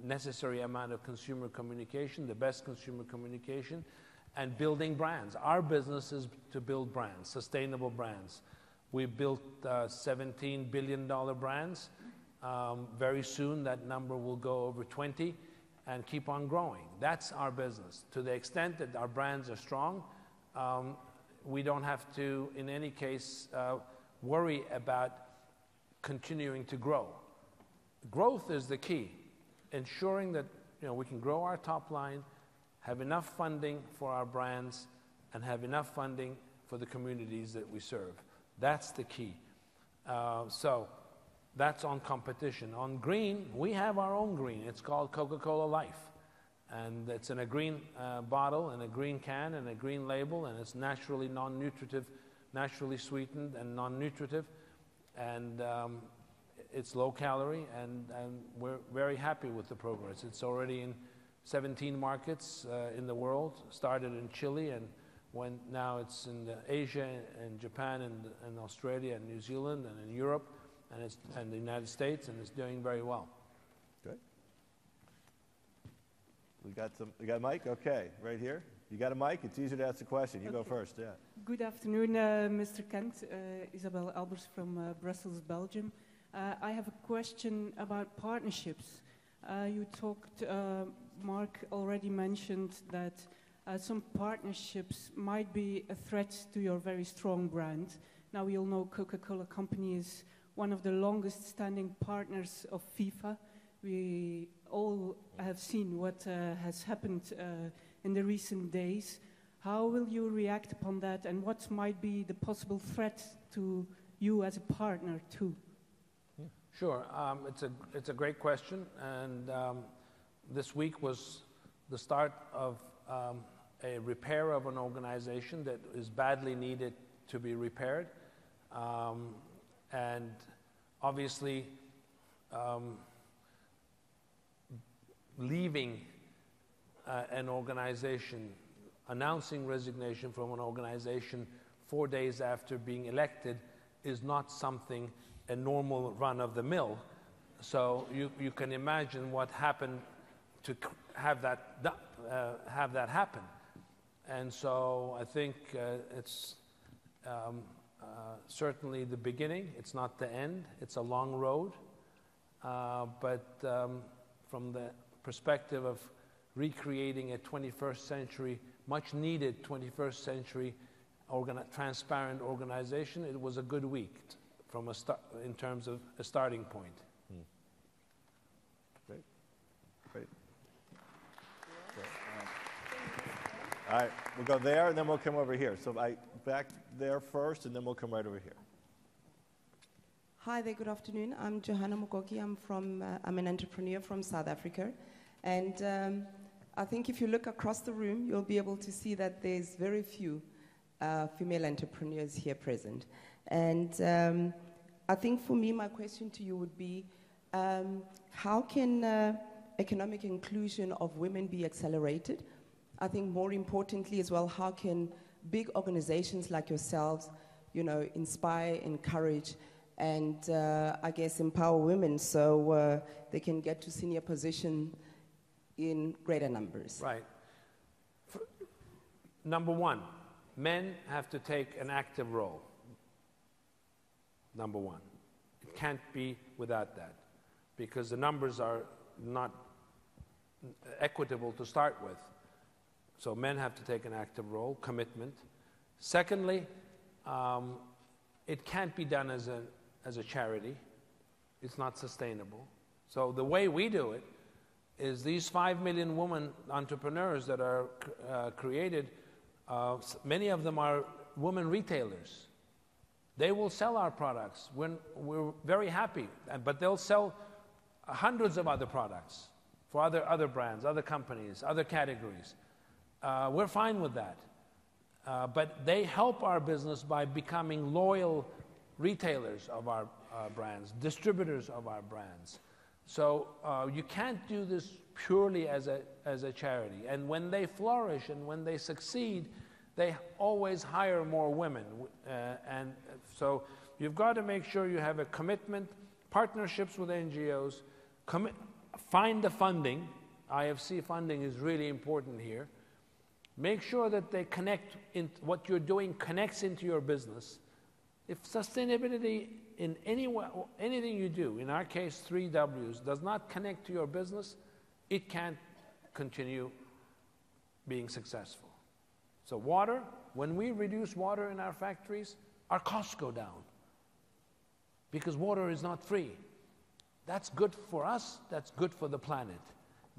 necessary amount of consumer communication, the best consumer communication, and building brands. Our business is to build brands, sustainable brands. We built $17 billion brands. Very soon that number will go over 20 and keep on growing. That's our business. To the extent that our brands are strong, we don't have to, in any case, worry about continuing to grow. Growth is the key, ensuring that we can grow our top line, have enough funding for our brands, and have enough funding for the communities that we serve. That's the key. So that's on competition. On green, we have our own green. It's called Coca-Cola Life. And it's in a green bottle, and a green can, and a green label, and it's naturally non-nutritive, naturally sweetened and non-nutritive. And it's low calorie, and we're very happy with the progress. It's already in 17 markets in the world, started in Chile, and now it's in Asia, and Japan, and Australia, and New Zealand, and in Europe, and the United States, and it's doing very well. Good. We got a mic? Okay, right here. You got a mic? It's easier to ask the question. You go first, yeah. Good afternoon, Mr. Kent. Isabel Albers from Brussels, Belgium. I have a question about partnerships. You talked, Mark already mentioned that some partnerships might be a threat to your very strong brand. Now we all know Coca-Cola Company is one of the longest standing partners of FIFA. We all have seen what has happened in the recent days. How will you react upon that, and what might be the possible threat to you as a partner too? Sure, it's a great question, and this week was the start of a repair of an organization that is badly needed to be repaired, and obviously leaving an organization, announcing resignation from an organization 4 days after being elected is not something a normal run of the mill. So you can imagine what happened to have that happen. And so I think it's certainly the beginning. It's not the end. It's a long road. But from the perspective of recreating a 21st century, much needed 21st century transparent organization, it was a good week from in terms of a starting point. Great. Great. All right, we'll go there and then we'll come over here. So back there first and then we'll come right over here. Hi there, good afternoon. I'm Johanna Mugogi. I'm an entrepreneur from South Africa. And I think if you look across the room, you'll be able to see that there's very few female entrepreneurs here present. And I think for me, my question to you would be, how can economic inclusion of women be accelerated? I think more importantly as well, how can big organizations like yourselves, inspire, encourage, and I guess empower women so they can get to senior position in greater numbers? Right. Number one, men have to take an active role. Number one. It can't be without that because the numbers are not equitable to start with. So men have to take an active role, commitment. Secondly, it can't be done as a charity. It's not sustainable. So the way we do it is these 5 million women entrepreneurs that are created, many of them are women retailers. They will sell our products when we're very happy, but they'll sell hundreds of other products for other brands, other companies, other categories. We're fine with that. But they help our business by becoming loyal retailers of our brands, distributors of our brands. So you can't do this purely as a charity. And when they flourish and when they succeed, they always hire more women. And so you've got to make sure you have a commitment, partnerships with NGOs, find the funding. IFC funding is really important here. Make sure that they connect, what you're doing connects into your business. If sustainability in any way, anything you do, in our case 3 Ws, does not connect to your business, it can't continue being successful. So water, when we reduce water in our factories, our costs go down because water is not free. That's good for us, that's good for the planet.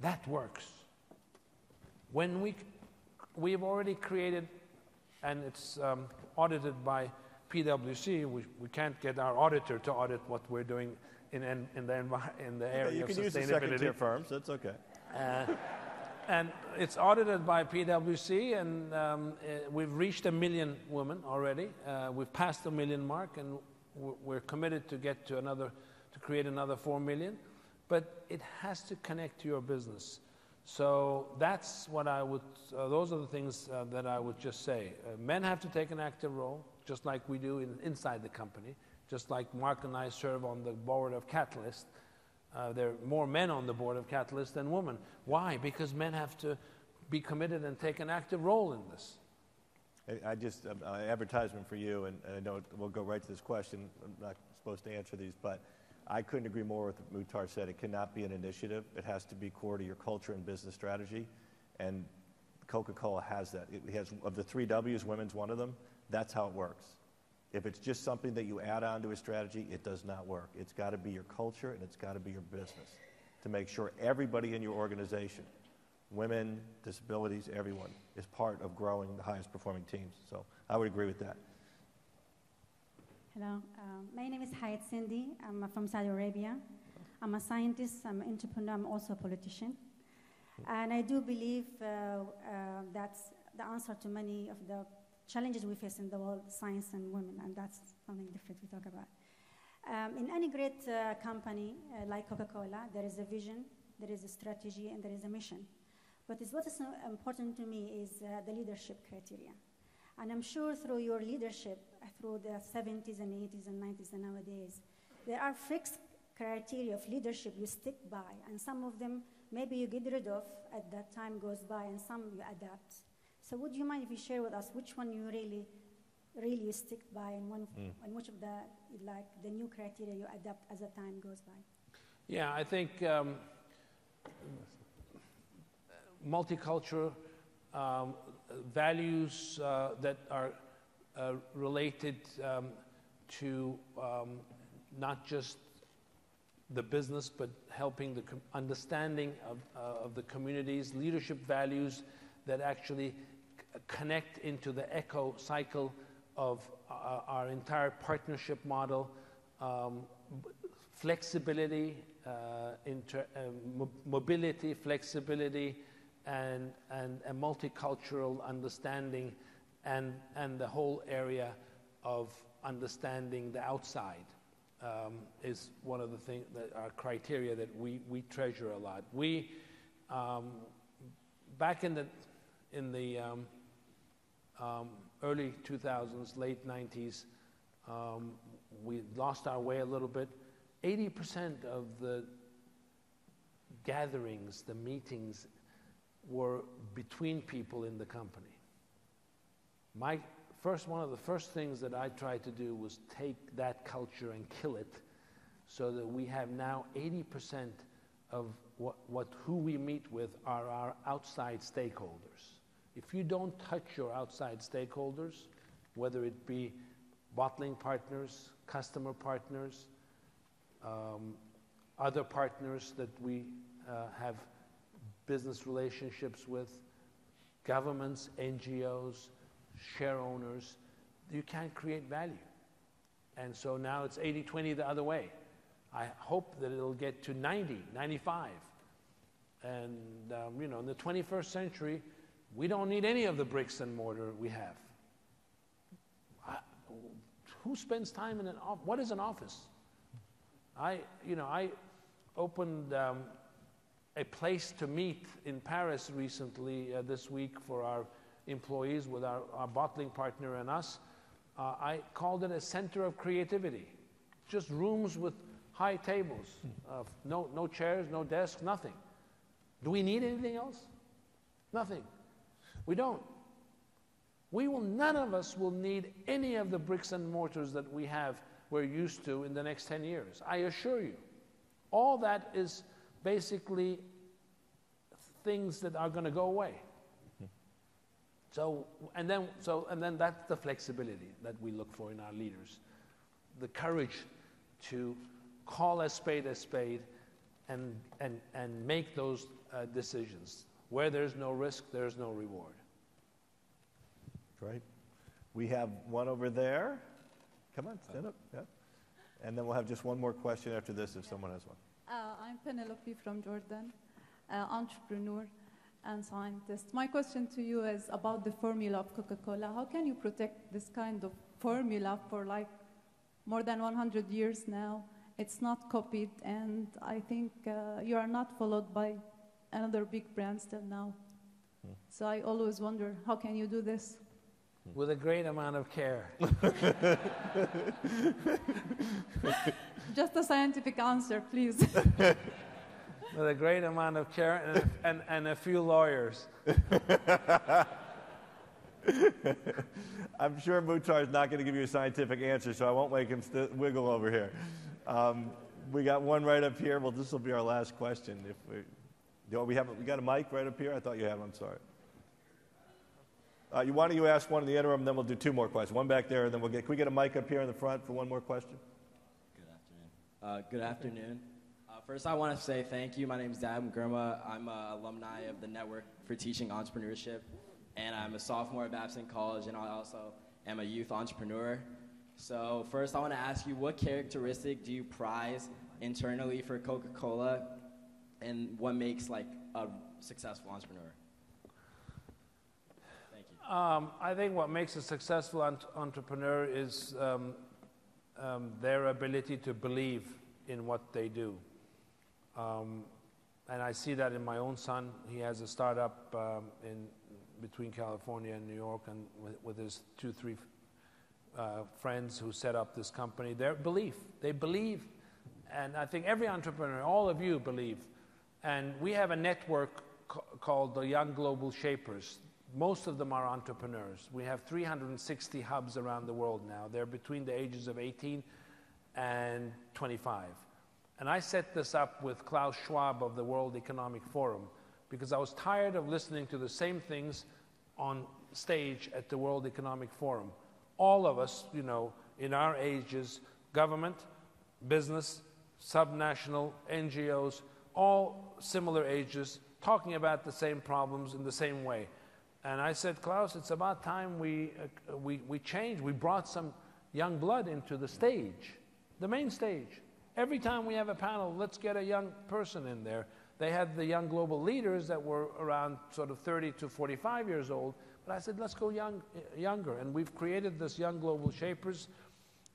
That works. When we've already created, and it's audited by PwC. We can't get our auditor to audit what we're doing in the area of sustainability. You can use the second-tier firms. That's okay. And it's audited by PwC, and we've reached 1 million women already. We've passed the 1 million mark, and we're committed to get to create another 4 million. But it has to connect to your business. So that's what I would, those are the things that I would just say. Men have to take an active role, just like we do inside the company, just like Mark and I serve on the board of Catalyst. There are more men on the board of Catalyst than women. Why? Because men have to be committed and take an active role in this. Advertisement for you, and I know we'll go right to this question. I'm not supposed to answer these, but I couldn't agree more with what Muhtar said. It cannot be an initiative. It has to be core to your culture and business strategy. And Coca-Cola has that. It has, of the 3 Ws, women's one of them. That's how it works. If it's just something that you add on to a strategy, it does not work. It's got to be your culture and it's got to be your business to make sure everybody in your organization, women, disabilities, everyone, is part of growing the highest performing teams. So I would agree with that. Hello, my name is Hayat Sindhi. I'm from Saudi Arabia. I'm a scientist, I'm an entrepreneur, I'm also a politician. And I do believe that's the answer to many of the challenges we face in the world, science and women, and that's something different we talk about. In any great company like Coca-Cola, there is a vision, there is a strategy, and there is a mission. But what is important to me is the leadership criteria. And I'm sure through your leadership, through the 70s and 80s and 90s and nowadays, there are fixed criteria of leadership you stick by, and some of them maybe you get rid of as that time goes by, and some you adapt. So would you mind if you share with us which one you really stick by, and and which of the new criteria you adapt as the time goes by? Yeah, I think multicultural values that are related to not just the business, but helping the understanding of the communities, leadership values that actually connect into the echo cycle of our entire partnership model, flexibility, mobility, flexibility, and a multicultural understanding, and the whole area of understanding the outside is one of the things that are criteria that we treasure a lot. We back in the early 2000s, late 90s, we lost our way a little bit. 80% of the gatherings, the meetings, were between people in the company. One of the first things that I tried to do was take that culture and kill it, so that we have now 80% of who we meet with are our outside stakeholders. If you don't touch your outside stakeholders, whether it be bottling partners, customer partners, other partners that we have business relationships with, governments, NGOs, share owners, you can't create value. And so now it's 80-20 the other way. I hope that it'll get to 90, 95. And in the 21st century, we don't need any of the bricks and mortar we have. Who spends time in an office? What is an office? I opened a place to meet in Paris recently, this week, for our employees, with our bottling partner and us. I called it a center of creativity. Just rooms with high tables, no chairs, no desks, nothing. Do we need anything else? Nothing. We don't. None of us will need any of the bricks and mortars that we're used to in the next 10 years. I assure you. All that is basically things that are going to go away. And then that's the flexibility that we look for in our leaders. The courage to call a spade and make those decisions. Where there's no risk, there's no reward. Great. We have one over there. Come on, stand up. Yeah. And then we'll have just one more question after this if someone has one. I'm Penelope from Jordan, entrepreneur and scientist. My question to you is about the formula of Coca-Cola. How can you protect this kind of formula for more than 100 years now? It's not copied, and I think you are not followed by another big brand still now. So I always wonder, how can you do this? With a great amount of care. Just a scientific answer, please. With a great amount of care and a few lawyers. I'm sure Muhtar is not going to give you a scientific answer, so I won't make him wiggle over here. We got one right up here. Well, this will be our last question. We got a mic right up here? I thought you had one. I'm sorry. Why don't you ask one in the interim, and then we'll do two more questions. One back there, and then can we get a mic up here in the front for one more question? Good afternoon. First, I want to say thank you. My name is Dab Gurma. I'm an alumni of the Network for Teaching Entrepreneurship, and I'm a sophomore at Babson College, and I also am a youth entrepreneur. So first, I want to ask you, what characteristic do you prize internally for Coca-Cola, and what makes a successful entrepreneur? Thank you. I think what makes a successful entrepreneur is their ability to believe in what they do. And I see that in my own son. He has a startup between California and New York, and with his 2-3 friends who set up this company. They believe, and I think every entrepreneur, all of you believe. And we have a network called the Young Global Shapers. most of them are entrepreneurs. We have 360 hubs around the world now. They're between the ages of 18 and 25. And I set this up with Klaus Schwab of the World Economic Forum because I was tired of listening to the same things on stage at the World Economic Forum. All of us, you know, in our ages, government, business, subnational, NGOs, all similar ages, talking about the same problems in the same way. And I said, Klaus, it's about time we changed. We brought some young blood into the stage, the main stage. Every time we have a panel, let's get a young person in there. They had the young global leaders that were around sort of 30 to 45 years old. But I said, let's go younger. And we've created this Young Global Shapers.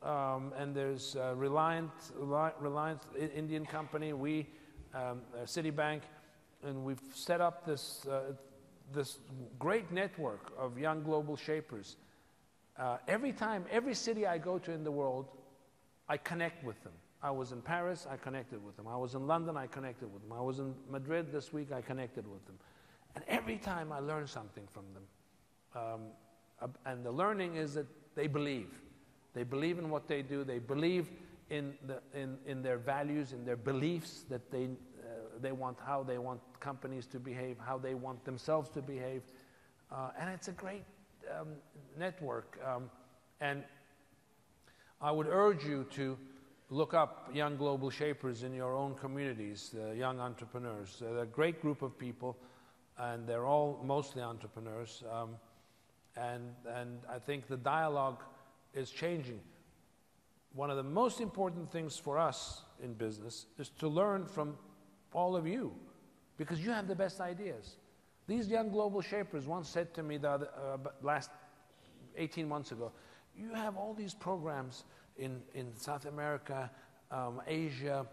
And there's Reliant Indian company, we, Citibank, and we've set up this, this great network of young global shapers. Every city I go to in the world, I connect with them. I was in Paris, I connected with them. I was in London, I connected with them. I was in Madrid this week, I connected with them. And every time I learn something from them. And the learning is that they believe. They believe in what they do. They believe in their values, in their beliefs that they want, how they want companies to behave, how they want themselves to behave. And it's a great network. And I would urge you to look up young global shapers in your own communities, young entrepreneurs. They're a great group of people, and they're all mostly entrepreneurs. And I think the dialogue is changing. One of the most important things for us in business is to learn from all of you, because you have the best ideas. These young global shapers once said to me last 18 months ago, you have all these programs in South America, Asia,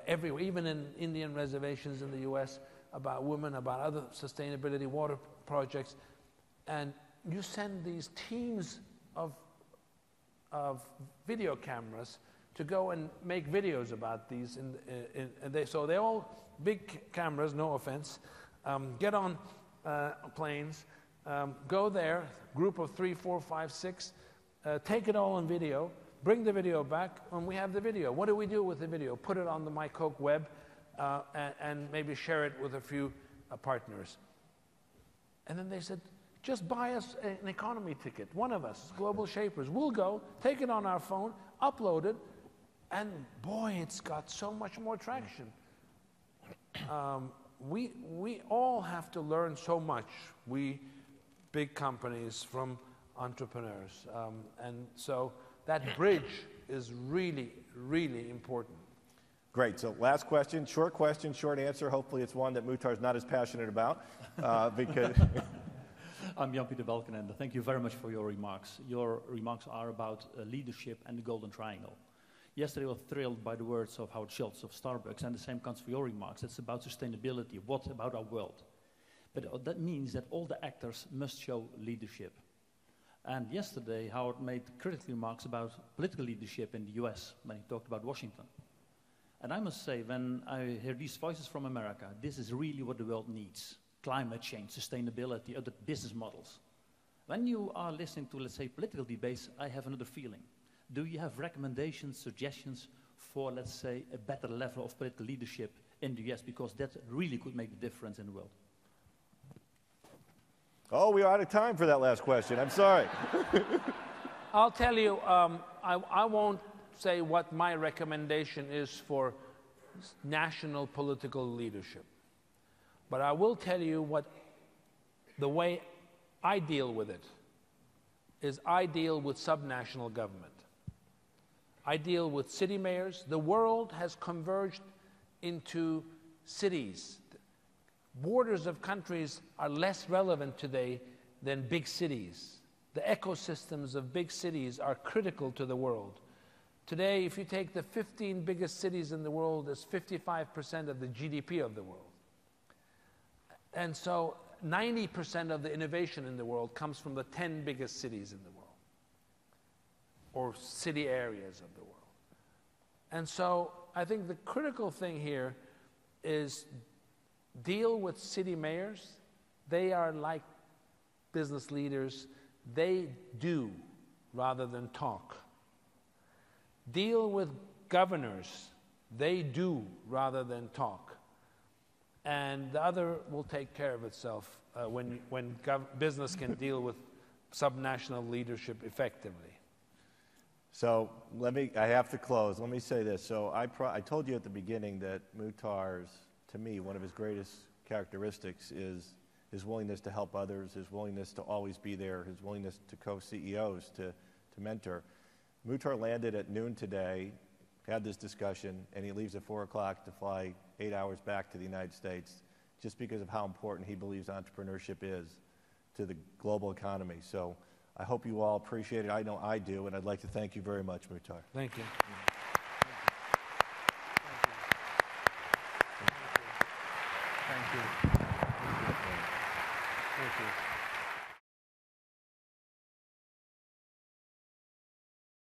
everywhere, even in Indian reservations in the US, about women, about other sustainability water projects, and you send these teams of video cameras to go and make videos about these. So they're all big cameras, no offense, get on planes, go there, group of 3, 4, 5, 6, take it all on video, bring the video back, and we have the video. What do we do with the video? Put it on the My Coke web and maybe share it with a few partners. And then they said, just buy us an economy ticket, one of us, Global Shapers. We'll go, take it on our phone, upload it, and boy, it's got so much more traction. We all have to learn so much, we big companies, from entrepreneurs. And so that bridge is really, really important. Great. So last question, short answer. Hopefully it's one that Muhtar's not as passionate about. Because I'm Jan-Pieter Balkenende. Thank you very much for your remarks. Your remarks are about leadership and the Golden Triangle. Yesterday I was thrilled by the words of Howard Schultz of Starbucks, and the same comes for your remarks. It's about sustainability. What about our world? But that means that all the actors must show leadership. And yesterday Howard made critical remarks about political leadership in the US when he talked about Washington. And I must say, when I hear these voices from America, this is really what the world needs. Climate change, sustainability, other business models. When you are listening to, let's say, political debates, I have another feeling. Do you have recommendations, suggestions for, let's say, a better level of political leadership in the US? Because that really could make the difference in the world. oh, we are out of time for that last question. I'm sorry. I'll tell you, I won't say what my recommendation is for national political leadership. But I will tell you what the way I deal with it is. I deal with subnational government. I deal with city mayors. The world has converged into cities. Borders of countries are less relevant today than big cities. The ecosystems of big cities are critical to the world. Today, if you take the 15 biggest cities in the world, it's 55% of the GDP of the world. And so 90% of the innovation in the world comes from the 10 biggest cities in the world, or city areas of the world. And so I think the critical thing here is deal with city mayors. They are like business leaders, they do rather than talk. Deal with governors, they do rather than talk. And the other will take care of itself when business can deal with subnational leadership effectively. So I have to close. Let me say this. So I told you at the beginning that Muhtar's, to me, one of his greatest characteristics is his willingness to help others, his willingness to always be there, his willingness to co-CEOs, to mentor. Muhtar landed at noon today, had this discussion, and he leaves at 4 o'clock to fly 8 hours back to the United States just because of how important he believes entrepreneurship is to the global economy. So I hope you all appreciate it. I know I do, and I'd like to thank you very much, Muhtar. Thank you. Thank you.